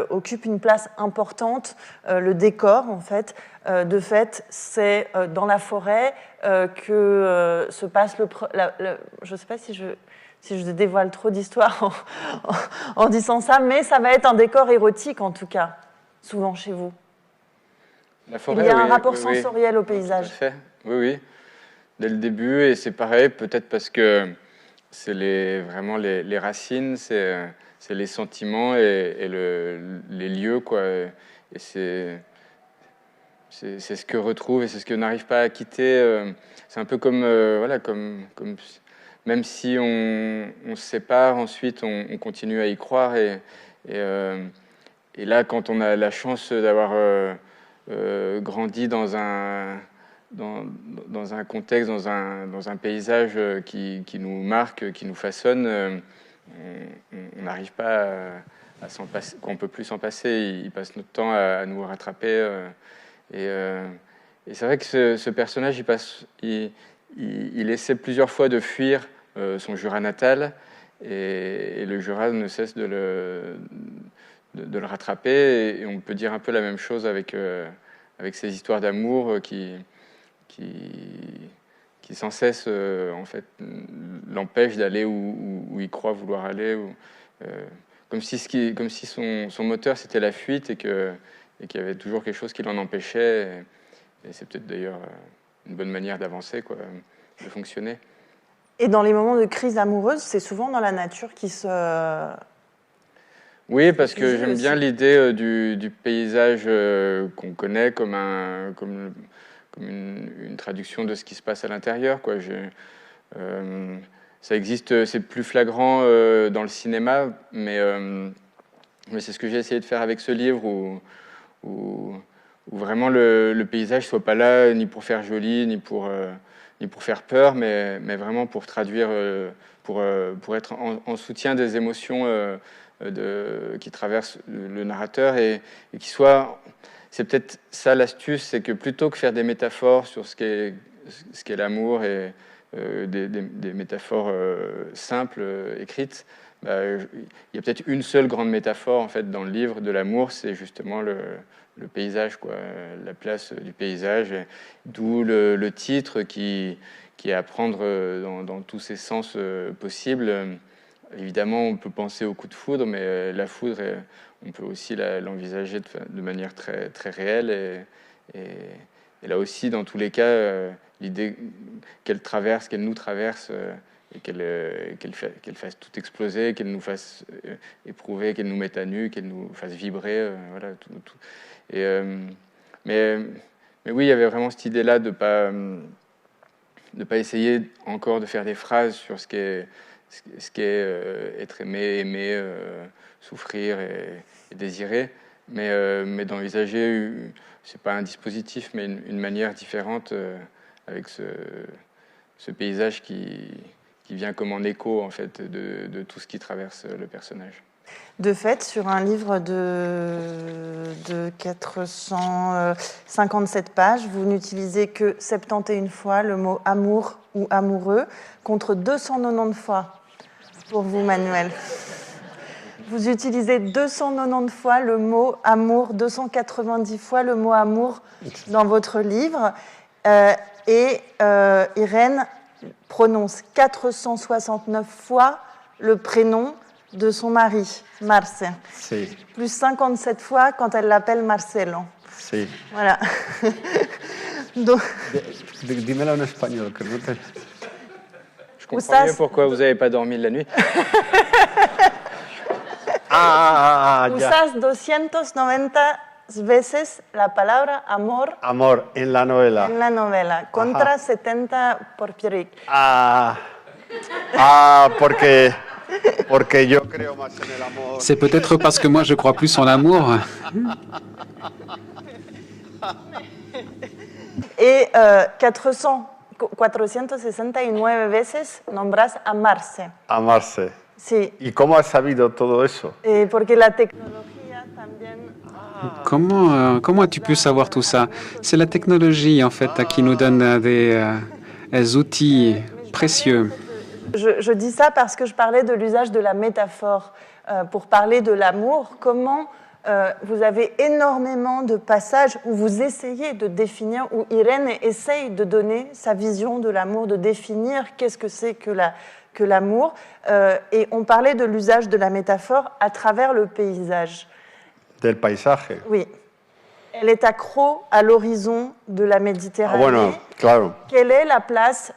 occupe une place importante, le décor, en fait. De fait, c'est dans la forêt que se passe je ne sais pas si je dévoile trop d'histoires en disant ça, mais ça va être un décor érotique, en tout cas, souvent chez vous. La forêt, il y a un rapport sensoriel au paysage. Tout à fait. Oui. Dès le début, et c'est pareil, peut-être parce que c'est vraiment les racines, c'est les sentiments et les lieux, quoi. Et c'est ce que retrouve et c'est ce que n'arrive pas à quitter. C'est un peu comme même si on se sépare, ensuite on continue à y croire. Et là, quand on a la chance d'avoir grandi dans un contexte, dans un paysage qui nous marque, qui nous façonne, on n'arrive pas à s'en passer, qu'on ne peut plus s'en passer. Il passe notre temps à nous rattraper. Et c'est vrai que ce personnage, il essaie plusieurs fois de fuir son Jura natal, et le Jura ne cesse de le rattraper. Et on peut dire un peu la même chose avec ces histoires d'amour qui sans cesse en fait l'empêche d'aller où il croit vouloir aller, comme si son moteur c'était la fuite et qu'il y avait toujours quelque chose qui l'en empêchait. Et c'est peut-être d'ailleurs une bonne manière d'avancer, quoi, de fonctionner. Et dans les moments de crise amoureuse, c'est souvent dans la nature qui se... Oui, parce que j'aime bien l'idée du paysage qu'on connaît comme une traduction de ce qui se passe à l'intérieur, quoi. Ça existe, c'est plus flagrant dans le cinéma, mais c'est ce que j'ai essayé de faire avec ce livre, où vraiment le paysage soit pas là ni pour faire joli, ni pour faire peur, mais vraiment pour traduire, pour être en soutien des émotions qui traversent le narrateur, et qui soit... C'est peut-être ça l'astuce, c'est que plutôt que faire des métaphores sur ce qu'est l'amour et des métaphores simples, écrites, il y a peut-être une seule grande métaphore en fait dans le livre de l'amour, c'est justement le paysage, quoi, la place du paysage, d'où le titre qui est à prendre dans tous ses sens possibles. Évidemment, on peut penser au coup de foudre, mais la foudre, on peut aussi l'envisager de manière très, très réelle. Et là aussi, dans tous les cas, l'idée qu'elle nous traverse, et qu'elle fasse tout exploser, qu'elle nous fasse éprouver, qu'elle nous mette à nu, qu'elle nous fasse vibrer, voilà, tout. Mais oui, il y avait vraiment cette idée-là de pas essayer encore de faire des phrases sur ce qu'est être aimé, aimer, souffrir et désirer, mais d'envisager, c'est pas un dispositif, mais une manière différente, avec ce paysage qui vient comme en écho en fait de tout ce qui traverse le personnage. De fait, sur un livre de 457 pages, vous n'utilisez que 71 fois le mot amour ou amoureux, contre 290 fois pour vous, Manuel. Vous utilisez 290 fois le mot amour, 290 fois le mot amour dans votre livre. Et Irène prononce 469 fois le prénom de son mari, Marce. Sí. Plus 57 fois quand elle l'appelle Marcelo. Sí. Voilà. Donc... Dímelo en espagnol, que no te... Je comprends mieux pourquoi vous n'avez pas dormi la nuit. Usas 290 veces la palabra amor. Amor en la novela. En la novela, contra 70 por Pierrick. Porque Porque yo creo más en el amor. C'est peut-être parce que moi je crois plus en l'amour. Et 469 veces nombras amarse. Amarse. Sí, ¿Y cómo has sabido todo eso? porque la tecnología también... Comment as-tu pu savoir tout ça? C'est la technologie en fait qui nous donne des outils précieux. Je dis ça parce que je parlais de l'usage de la métaphore pour parler de l'amour. Comment vous avez énormément de passages où vous essayez de définir, où Irène essaye de donner sa vision de l'amour, de définir qu'est-ce que c'est que l'amour. Et on parlait de l'usage de la métaphore à travers le paysage. Del paisaje. Oui. Elle est accro à l'horizon de la Méditerranée. Ah, bueno, claro. Quelle est la place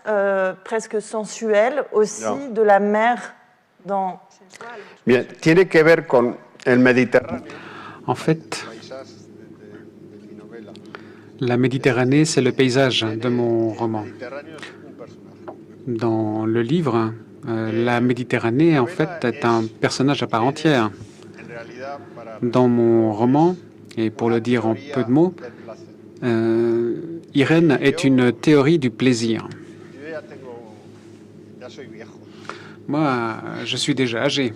presque sensuelle aussi No. de la mer dans... Bien, tiene que ver con el Mediterráneo. En fait, la Méditerranée, c'est le paysage de mon roman. Dans le livre, la Méditerranée, en fait, est un personnage à part entière. Dans mon roman, et pour le dire en peu de mots, Irène est une théorie du plaisir. Moi, je suis déjà âgé.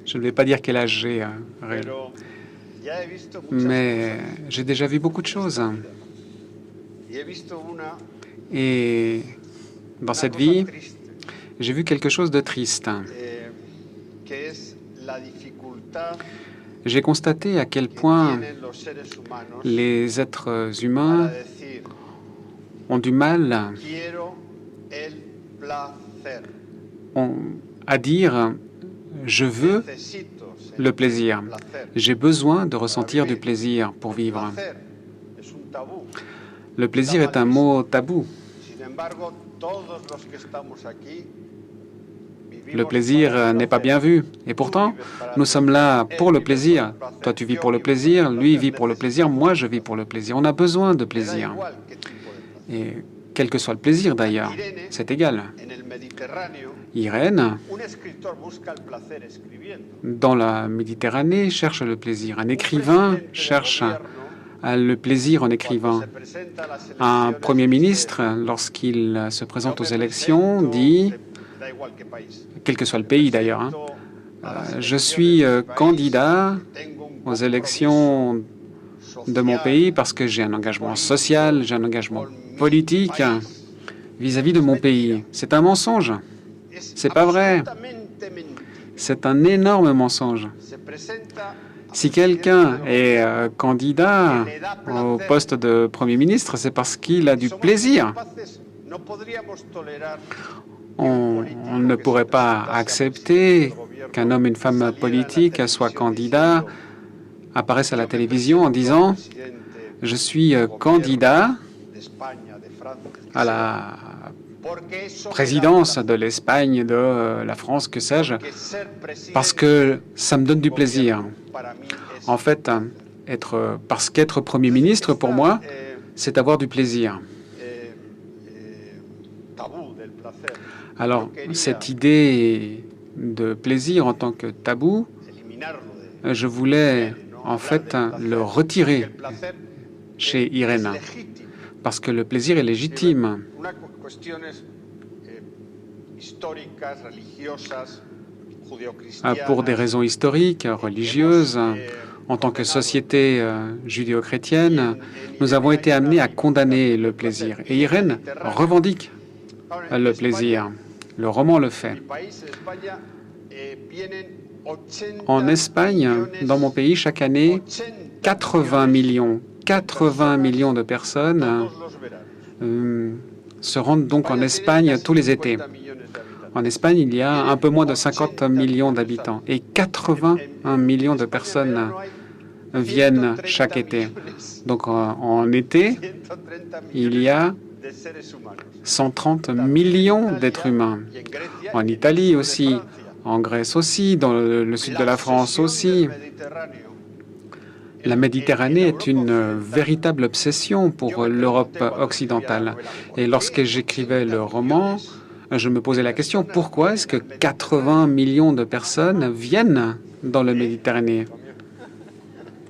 Je ne vais pas dire quel âge j'ai réellement. Mais j'ai déjà vu beaucoup de choses. Et dans cette vie, j'ai vu quelque chose de triste. J'ai constaté à quel point les êtres humains ont du mal à dire « je veux le plaisir, j'ai besoin de ressentir du plaisir pour vivre ». Le plaisir est un mot tabou. Le plaisir n'est pas bien vu. Et pourtant, nous sommes là pour le plaisir. Toi, tu vis pour le plaisir, lui vit pour le plaisir, moi, je vis pour le plaisir. On a besoin de plaisir. Et quel que soit le plaisir, d'ailleurs, c'est égal. Irène, dans la Méditerranée, cherche le plaisir. Un écrivain cherche le plaisir en écrivant. Un Premier ministre, lorsqu'il se présente aux élections, dit, quel que soit le pays d'ailleurs, je suis candidat aux élections de mon pays parce que j'ai un engagement social, j'ai un engagement politique vis-à-vis de mon pays. C'est un mensonge. C'est pas vrai. C'est un énorme mensonge. Si quelqu'un est candidat au poste de Premier ministre, c'est parce qu'il a du plaisir. On ne pourrait pas accepter qu'un homme et une femme politique soit candidat, apparaissent à la télévision en disant « Je suis candidat à la présidence de l'Espagne, de la France, que sais-je, parce que ça me donne du plaisir. » En fait, parce qu'être Premier ministre, pour moi, c'est avoir du plaisir. Alors, cette idée de plaisir en tant que tabou, je voulais en fait le retirer chez Irène, parce que le plaisir est légitime. Pour des raisons historiques, religieuses, en tant que société judéo-chrétienne, nous avons été amenés à condamner le plaisir. Et Irène revendique le plaisir. Le roman le fait. En Espagne, dans mon pays, chaque année, 80 millions de personnes se rendent donc en Espagne tous les étés. En Espagne, il y a un peu moins de 50 millions d'habitants et 81 millions de personnes viennent chaque été. Donc en été, il y a 130 millions d'êtres humains. En Italie aussi, en Grèce aussi, dans le sud de la France aussi. La Méditerranée est une véritable obsession pour l'Europe occidentale. Et lorsque j'écrivais le roman, je me posais la question, pourquoi est-ce que 80 millions de personnes viennent dans le Méditerranée?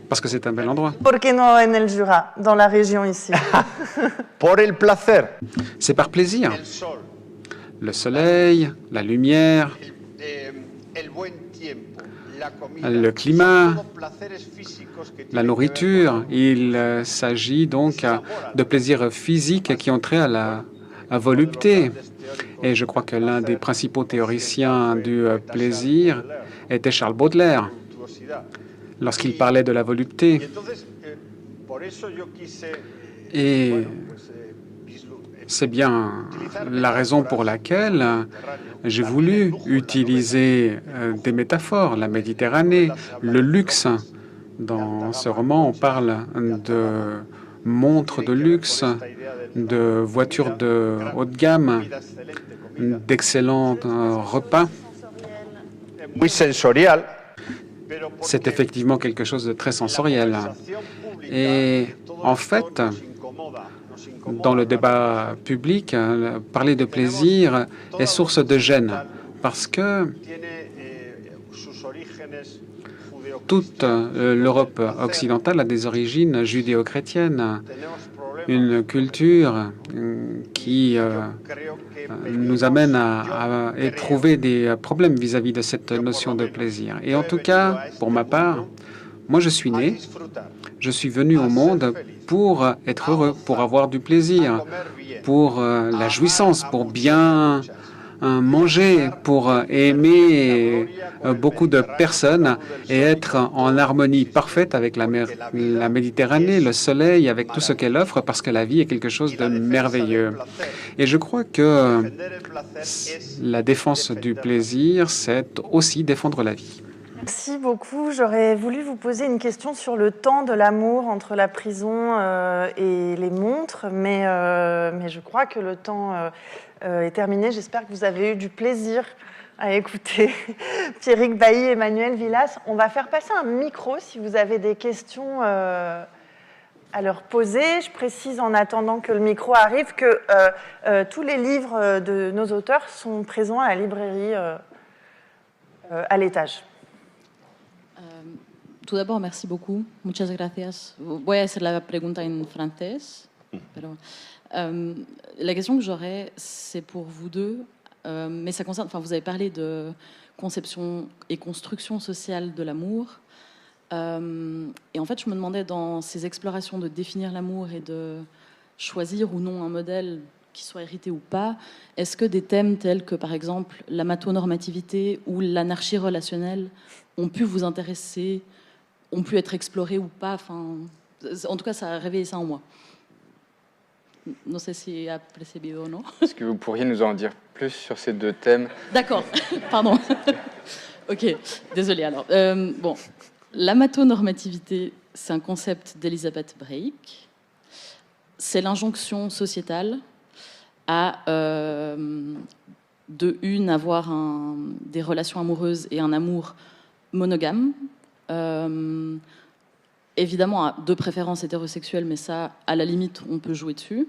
Parce que c'est un bel endroit. ¿Por qué no en el Jura, dans la région ici? Por el placer, C'est par plaisir. el sol, Le soleil, la lumière, el buen tiempo, la comida, le climat, son todos placeres físicos que la tienen que ver nourriture. con Il s'agit donc de plaisirs physiques qui ont trait à la volupté. Et je crois que l'un des principaux théoriciens du plaisir était Charles Baudelaire, voluptuosidad. lorsqu'il parlait de la Y volupté. entonces, por eso yo quise, Et pues, c'est bien la raison pour laquelle j'ai voulu utiliser des métaphores, la Méditerranée, le luxe. Dans ce roman, on parle de montres de luxe, de voitures de haut de gamme, d'excellents repas. muy sensorial. C'est effectivement quelque chose de très sensoriel. Et en fait, dans le débat public, parler de plaisir est source de gêne parce que toute l'Europe occidentale a des origines judéo-chrétiennes, une culture qui nous amène à éprouver des problèmes vis-à-vis de cette notion de plaisir. Et en tout cas, pour ma part, moi je suis né, je suis venu au monde pour être heureux, pour avoir du plaisir, pour la jouissance, pour bien manger, pour aimer beaucoup de personnes et être en harmonie parfaite avec la Méditerranée, le soleil, avec tout ce qu'elle offre, parce que la vie est quelque chose de merveilleux. Et je crois que la défense du plaisir, c'est aussi défendre la vie. Merci beaucoup. J'aurais voulu vous poser une question sur le temps de l'amour entre la prison et les montres, mais je crois que le temps est terminé. J'espère que vous avez eu du plaisir à écouter Pierrick Bailly et Emmanuel Villas. On va faire passer un micro si vous avez des questions à leur poser. Je précise en attendant que le micro arrive que tous les livres de nos auteurs sont présents à la librairie à l'étage. Tout d'abord, merci beaucoup. Muchas gracias. Voy a hacer la pregunta en francés. Pero, la question que j'aurais, c'est pour vous deux, mais ça concerne. Enfin, vous avez parlé de conception et construction sociale de l'amour. Et en fait, je me demandais dans ces explorations de définir l'amour et de choisir ou non un modèle qui soit hérité ou pas, est-ce que des thèmes tels que, par exemple, la matonormativité ou l'anarchie relationnelle ont pu vous intéresser, ont pu être explorés ou pas? Enfin, en tout cas, ça a réveillé ça en moi. Non sais si ha percibido o non. Est-ce que vous pourriez nous en dire plus sur ces deux thèmes? D'accord, pardon. Ok, désolée alors. Bon, l'amatonormativité, c'est un concept d'Elizabeth Brake. C'est l'injonction sociétale à, de une, avoir des relations amoureuses et un amour monogame. Évidemment, de préférence hétérosexuelle, mais ça, à la limite, on peut jouer dessus.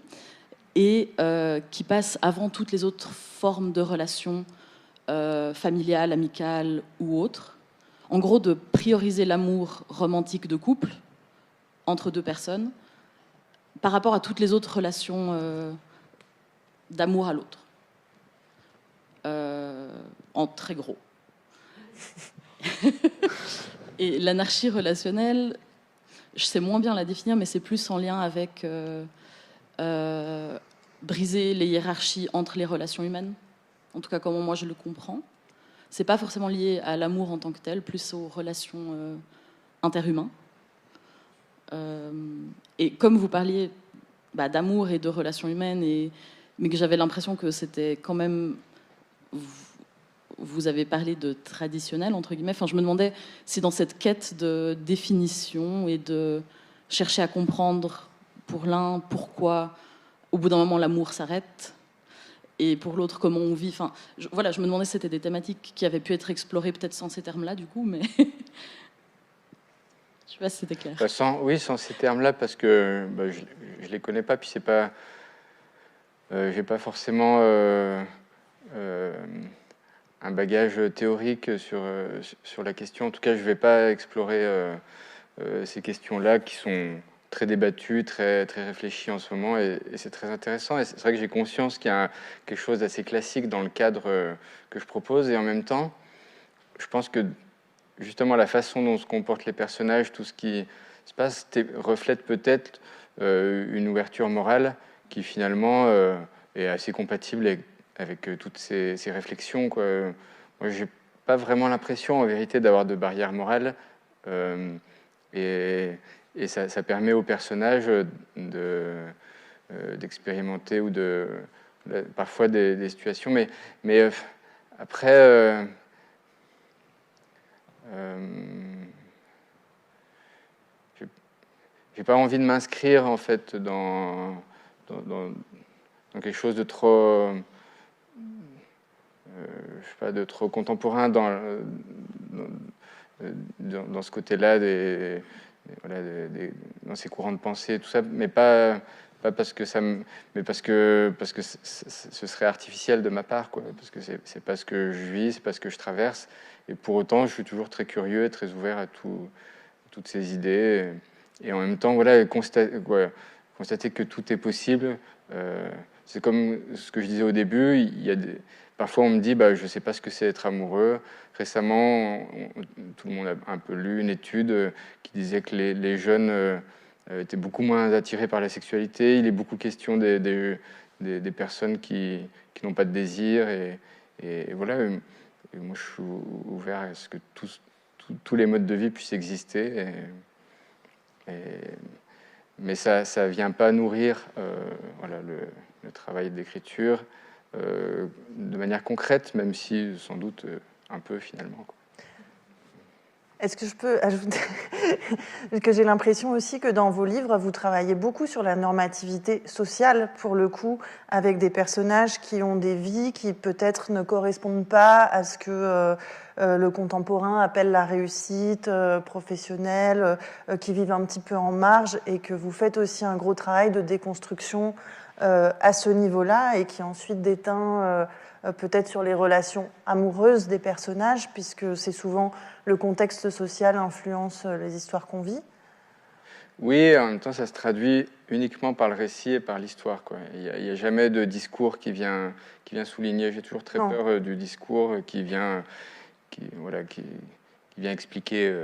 Et qui passe avant toutes les autres formes de relations familiales, amicales ou autres. En gros, de prioriser l'amour romantique de couple entre deux personnes par rapport à toutes les autres relations d'amour à l'autre. En très gros. Et l'anarchie relationnelle, je sais moins bien la définir, mais c'est plus en lien avec briser les hiérarchies entre les relations humaines. En tout cas, comment moi je le comprends. C'est pas forcément lié à l'amour en tant que tel, plus aux relations interhumains. Et comme vous parliez d'amour et de relations humaines, mais que j'avais l'impression que c'était quand même... Vous avez parlé de traditionnel, entre guillemets. Enfin, je me demandais si dans cette quête de définition et de chercher à comprendre pour l'un pourquoi, au bout d'un moment, l'amour s'arrête, et pour l'autre, comment on vit. Enfin, voilà, je me demandais si c'était des thématiques qui avaient pu être explorées, peut-être sans ces termes-là, du coup, mais... je ne sais pas si c'était clair. Sans ces termes-là, parce que je ne les connais pas, puis c'est pas... j'ai pas forcément... un bagage théorique sur la question. En tout cas, je ne vais pas explorer ces questions-là qui sont très débattues, très réfléchies en ce moment, et c'est très intéressant. Et c'est vrai que j'ai conscience qu'il y a quelque chose d'assez classique dans le cadre que je propose, et en même temps, je pense que justement la façon dont se comportent les personnages, tout ce qui se passe, reflète peut-être une ouverture morale qui finalement est assez compatible avec toutes ces réflexions, quoi. Moi, j'ai pas vraiment l'impression, en vérité, d'avoir de barrière morale, et ça permet aux personnages d'expérimenter ou parfois des situations, mais après, j'ai pas envie de m'inscrire en fait dans quelque chose de trop, je sais pas, de trop contemporain dans ce côté-là dans ces courants de pensée et tout ça, mais pas parce que mais parce que ce serait artificiel de ma part, quoi, parce que c'est pas ce que je vis, c'est pas ce que je traverse, et pour autant je suis toujours très curieux et très ouvert à toutes ces idées, et en même temps constater que tout est possible. C'est comme ce que je disais au début, parfois on me dit je sais pas ce que c'est être amoureux. Récemment, tout le monde a un peu lu une étude qui disait que les jeunes étaient beaucoup moins attirés par la sexualité. Il est beaucoup question des personnes qui n'ont pas de désir, et voilà. Et moi, je suis ouvert à ce que tous les modes de vie puissent exister, mais ça ne vient pas nourrir le travail d'écriture de manière concrète, même si sans doute un peu finalement, quoi. Est-ce que je peux ajouter que j'ai l'impression aussi que dans vos livres, vous travaillez beaucoup sur la normativité sociale, pour le coup, avec des personnages qui ont des vies qui peut-être ne correspondent pas à ce que le contemporain appelle la réussite professionnelle, qui vivent un petit peu en marge, et que vous faites aussi un gros travail de déconstruction à ce niveau-là, et qui ensuite déteint peut-être sur les relations amoureuses des personnages, puisque c'est souvent le contexte social influence les histoires qu'on vit. Oui, en même temps, ça se traduit uniquement par le récit et par l'histoire, quoi. Il n'y a jamais de discours qui vient souligner. J'ai toujours très peur du discours qui vient expliquer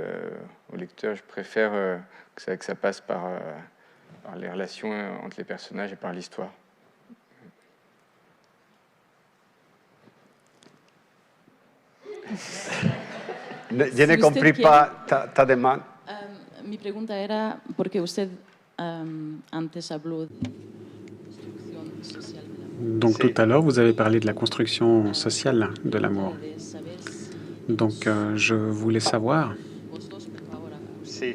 au lecteur. Je préfère que ça passe par les relations entre les personnages et par l'histoire. Je n'ai compris pas ta demande. Mi pregunta era porque usted antes habló de construcción social de l'amour. Donc tout à l'heure, vous avez parlé de la construction sociale de l'amour. Donc je voulais savoir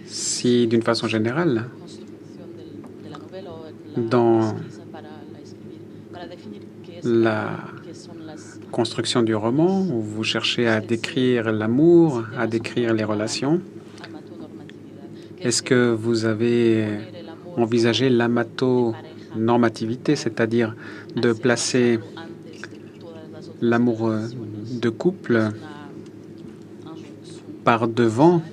si, d'une façon générale, dans la construction du roman, où vous cherchez à décrire l'amour, à décrire les relations, est-ce que vous avez envisagé l'amatonormativité, c'est-à-dire de placer l'amour de couple par devant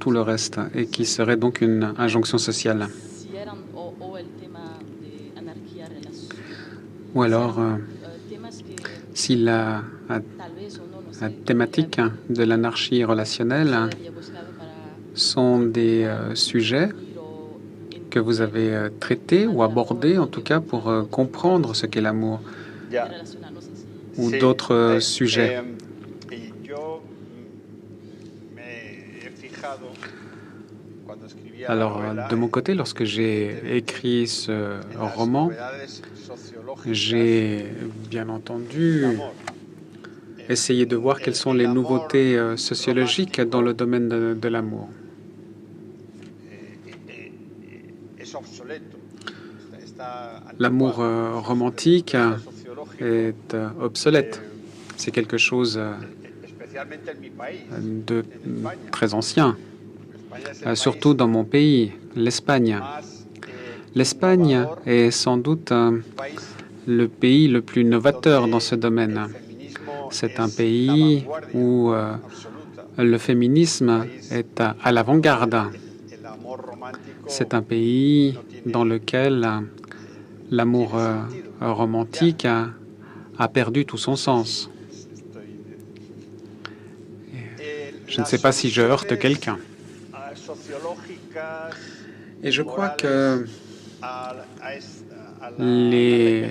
tout le reste, et qui serait donc une injonction sociale? Ou alors, si la thématique de l'anarchie relationnelle sont des sujets que vous avez traités ou abordés, en tout cas, pour comprendre ce qu'est l'amour, ou d'autres sujets. Alors, de mon côté, lorsque j'ai écrit ce roman, j'ai bien entendu essayé de voir quelles sont les nouveautés sociologiques dans le domaine de l'amour. L'amour romantique est obsolète. C'est quelque chose de très ancien, surtout dans mon pays, l'Espagne. L'Espagne est sans doute le pays le plus novateur dans ce domaine. C'est un pays où le féminisme est à l'avant-garde. C'est un pays dans lequel l'amour romantique a perdu tout son sens. Je ne sais pas si je heurte quelqu'un. Et je crois que les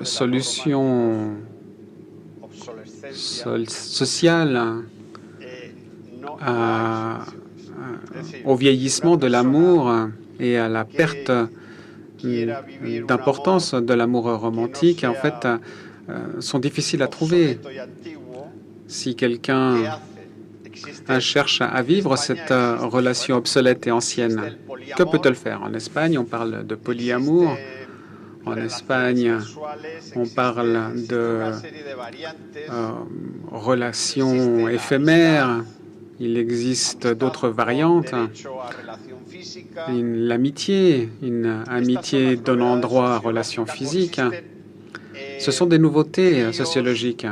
solutions sociales au vieillissement de l'amour et à la perte d'importance de l'amour romantique, en fait, sont difficiles à trouver. Si quelqu'un cherche à vivre cette relation obsolète et ancienne, que peut-elle faire? En Espagne, on parle de polyamour. En Espagne, on parle de relations éphémères. Il existe d'autres variantes. L'amitié, une amitié donnant droit à relations physiques. Ce sont des nouveautés sociologiques.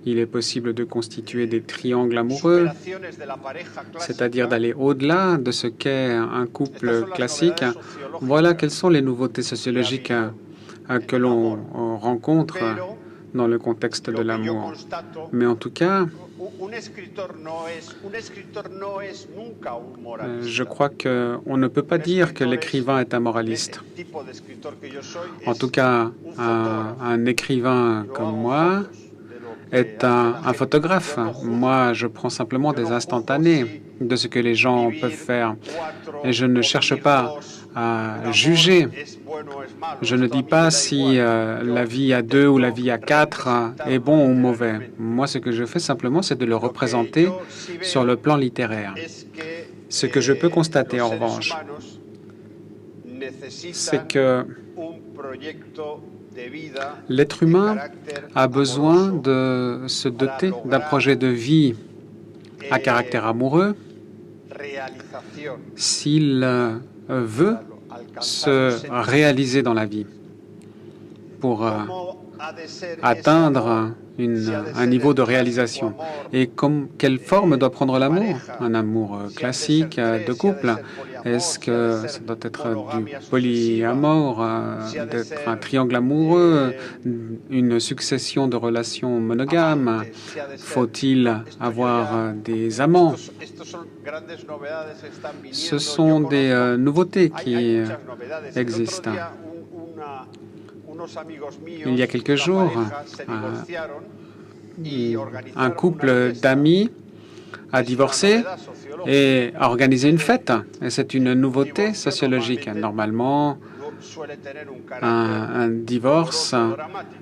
Il est possible de constituer des triangles amoureux, c'est-à-dire d'aller au-delà de ce qu'est un couple classique. Voilà quelles sont les nouveautés sociologiques que l'on rencontre dans le contexte de l'amour. Mais en tout cas, je crois qu'on ne peut pas dire que l'écrivain est un moraliste. En tout cas, un écrivain comme moi est un photographe. Moi, je prends simplement des instantanés de ce que les gens peuvent faire. Et je ne cherche pas à juger. Je ne dis pas si la vie à 2 ou la vie à 4 est bon ou mauvais. Moi, ce que je fais simplement, c'est de le représenter sur le plan littéraire. Ce que je peux constater, en revanche, c'est que l'être humain a besoin de se doter d'un projet de vie à caractère amoureux s'il veut se réaliser dans la vie pour atteindre un niveau de réalisation. Et quelle forme doit prendre l'amour? Un amour classique de couple? Est-ce que ça doit être du polyamour, d'être un triangle amoureux, une succession de relations monogames? Faut-il avoir des amants? Ce sont des nouveautés qui existent. Il y a quelques jours, un couple d'amis a divorcé et a organisé une fête. Et c'est une nouveauté sociologique. Normalement, un divorce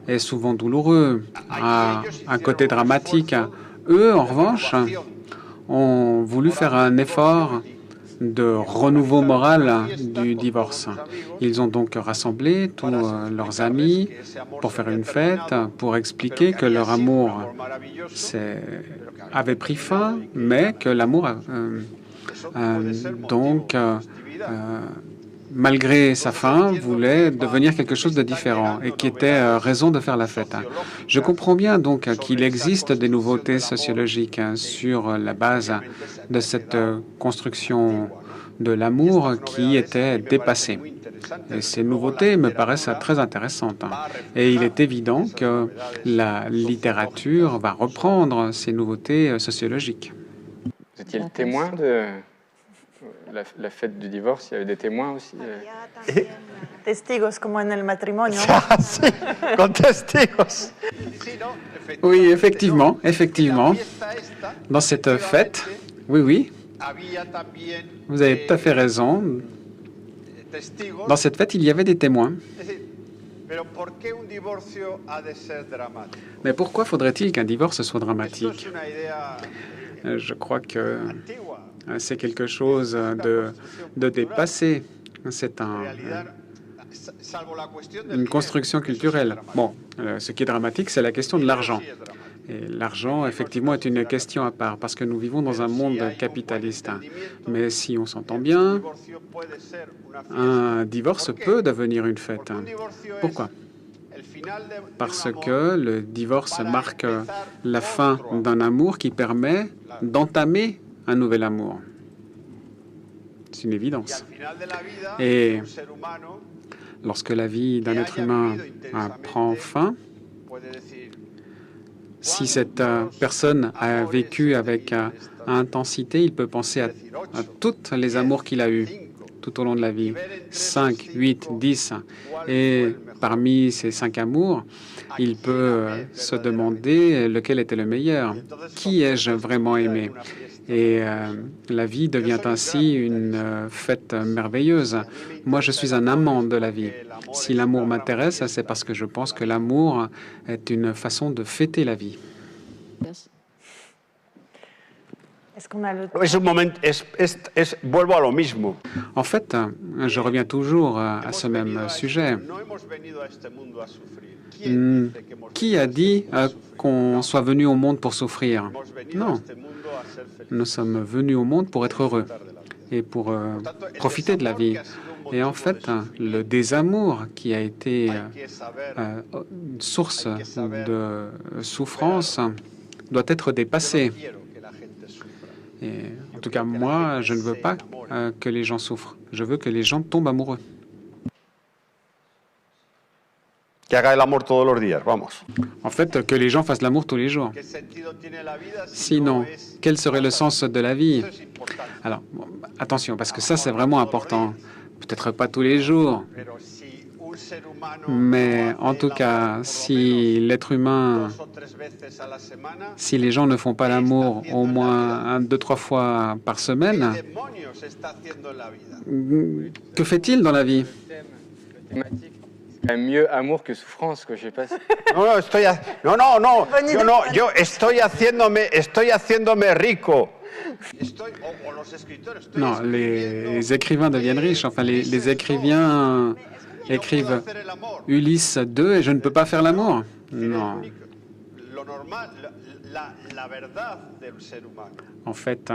est souvent douloureux, a un côté dramatique. Eux, en revanche, ont voulu faire un effort de renouveau moral du divorce. Ils ont donc rassemblé tous leurs amis pour faire une fête, pour expliquer que leur amour avait pris fin, mais que l'amour, malgré sa fin, voulait devenir quelque chose de différent et qui était raison de faire la fête. Je comprends bien donc qu'il existe des nouveautés sociologiques sur la base de cette construction de l'amour qui était dépassée. Et ces nouveautés me paraissent très intéressantes. Et il est évident que la littérature va reprendre ces nouveautés sociologiques. Vous étiez le témoin de la fête du divorce? Il y avait des témoins aussi? Testigos, como en el matrimonio. Sí, con testigos. Oui, effectivement. Dans cette fête, oui, vous avez tout à fait raison. Dans cette fête, il y avait des témoins. Mais pourquoi faudrait-il qu'un divorce soit dramatique? Je crois que c'est quelque chose de dépassé. C'est une construction culturelle. Bon, ce qui est dramatique, c'est la question de l'argent. Et l'argent, effectivement, est une question à part, parce que nous vivons dans un monde capitaliste. Mais si on s'entend bien, un divorce peut devenir une fête. Pourquoi? Parce que le divorce marque la fin d'un amour qui permet d'entamer un nouvel amour. C'est une évidence. Et lorsque la vie d'un être humain prend fin, si cette personne a vécu avec intensité, il peut penser à tous les amours qu'il a eus tout au long de la vie, 5, 8, 10. Et parmi ces 5 amours, il peut se demander lequel était le meilleur. Qui ai-je vraiment aimé? Et la vie devient ainsi une fête merveilleuse. Moi, je suis un amant de la vie. Si l'amour m'intéresse, c'est parce que je pense que l'amour est une façon de fêter la vie. Est-ce qu'on a le temps? Es un momento, vuelvo a lo mismo. En fait, je reviens toujours à ce même sujet. Qui a dit qu'on soit venu au monde pour souffrir? Non. Nous sommes venus au monde pour être heureux et pour profiter de la vie. Et en fait, le désamour qui a été une source de souffrance doit être dépassé. Et en tout cas, moi, je ne veux pas que les gens souffrent. Je veux que les gens tombent amoureux. Que haga el amor todos los días, vamos. En fait, que les gens fassent l'amour tous les jours. Sinon, quel serait le sens de la vie? Alors, bon, attention, parce que ça, c'est vraiment important. Peut-être pas tous les jours, mais en tout cas, si l'être humain, si les gens ne font pas l'amour au moins 2, 3 fois par semaine, que fait-il dans la vie? C'est mieux amour que souffrance, que je sais pas. Yo estoy haciéndome rico. Non, les écrivains deviennent riches. Enfin, les écrivains écrivent Ulysse 2 et je ne peux pas faire l'amour. Non. En fait,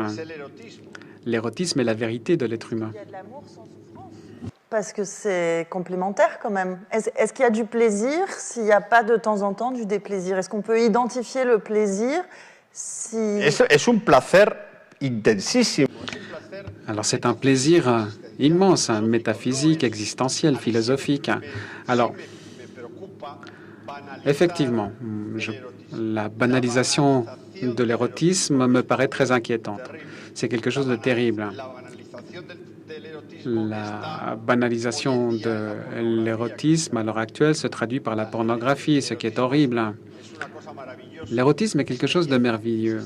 l'érotisme est la vérité de l'être humain. Parce que c'est complémentaire quand même. Est-ce qu'il y a du plaisir s'il n'y a pas de temps en temps du déplaisir? Est-ce qu'on peut identifier le plaisir si... Es un placer intensísimo. Alors c'est un plaisir immense, métaphysique, existentiel, philosophique. Alors, effectivement, la banalisation de l'érotisme me paraît très inquiétante. C'est quelque chose de terrible. La banalisation de l'érotisme à l'heure actuelle se traduit par la pornographie, ce qui est horrible. L'érotisme est quelque chose de merveilleux.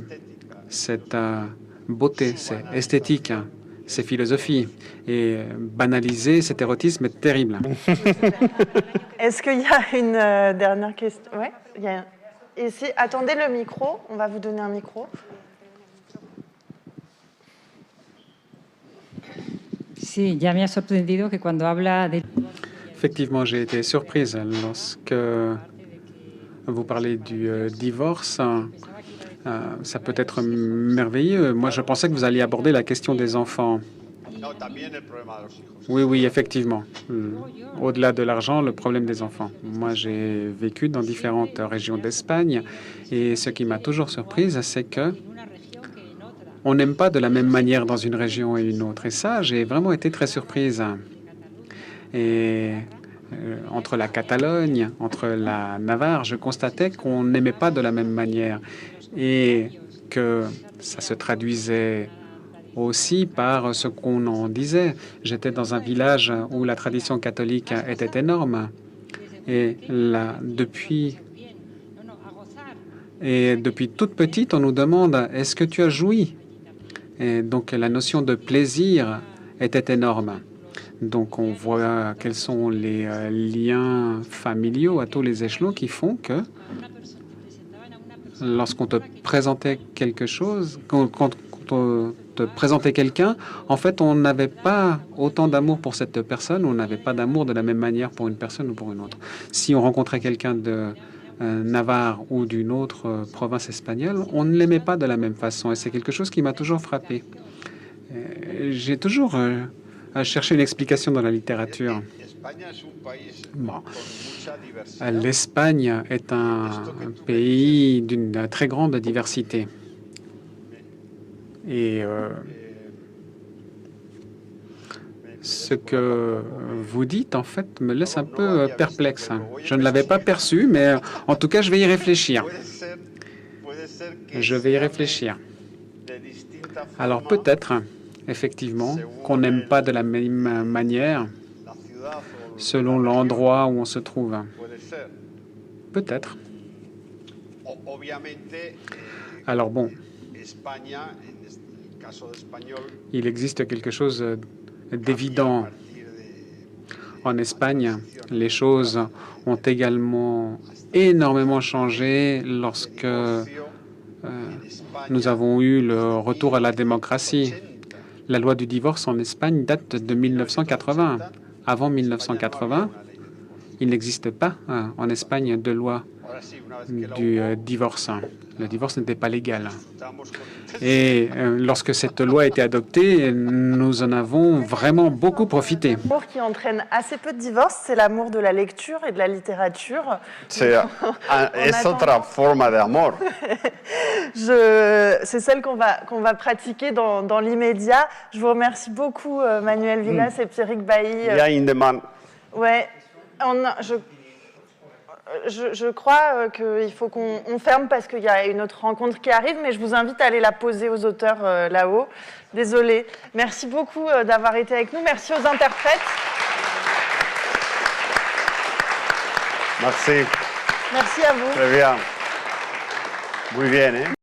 C'est beauté, c'est esthétique, c'est philosophie. Et banaliser cet érotisme est terrible. Est-ce qu'il y a une dernière question? Oui, il y a... Ici, attendez le micro, on va vous donner un micro. Sí, ya me ha sorprendido que cuando habla de... Effectivement, j'ai été surprise lorsque vous parlez du divorce. Ça peut être merveilleux. Moi, je pensais que vous alliez aborder la question des enfants. Oui, effectivement. Au-delà de l'argent, le problème des enfants. Moi, j'ai vécu dans différentes régions d'Espagne et ce qui m'a toujours surprise, c'est que on n'aime pas de la même manière dans une région et une autre. Et ça, j'ai vraiment été très surprise. Et entre la Catalogne, entre la Navarre, je constatais qu'on n'aimait pas de la même manière et que ça se traduisait aussi par ce qu'on en disait. J'étais dans un village où la tradition catholique était énorme et depuis toute petite, on nous demande « Est-ce que tu as joui ?» Et donc, la notion de plaisir était énorme. Donc, on voit quels sont les liens familiaux à tous les échelons qui font que lorsqu'on te présentait quelque chose, quand on te présentait quelqu'un, en fait, on n'avait pas autant d'amour pour cette personne, on n'avait pas d'amour de la même manière pour une personne ou pour une autre. Si on rencontrait quelqu'un de Navarre ou d'une autre province espagnole, on ne l'aimait pas de la même façon. Et c'est quelque chose qui m'a toujours frappé. J'ai toujours chercher une explication dans la littérature. Bon. L'Espagne est un pays d'une très grande diversité. Et ce que vous dites, en fait, me laisse un peu perplexe. Je ne l'avais pas perçu, mais en tout cas, je vais y réfléchir. Je vais y réfléchir. Alors peut-être, effectivement, qu'on n'aime pas de la même manière selon l'endroit où on se trouve. Peut-être. Alors bon, il existe quelque chose d'évident. En Espagne, les choses ont également énormément changé lorsque nous avons eu le retour à la démocratie. La loi du divorce en Espagne date de 1980. Avant 1980, il n'existe pas en Espagne de loi du divorce. Le divorce n'était pas légal. Et lorsque cette loi a été adoptée, nous en avons vraiment beaucoup profité. L'amour qui entraîne assez peu de divorces, c'est l'amour de la lecture et de la littérature. C'est otra forma de amor. C'est celle qu'on va pratiquer dans l'immédiat. Je vous remercie beaucoup, Manuel Villas et Pierrick Bailly. Il y a une demande. Ouais, je crois qu'il faut qu'on ferme parce qu'il y a une autre rencontre qui arrive, mais je vous invite à aller la poser aux auteurs là-haut. Désolée. Merci beaucoup d'avoir été avec nous. Merci aux interprètes. Merci. Merci à vous. Très bien. Muy bien, ¿eh?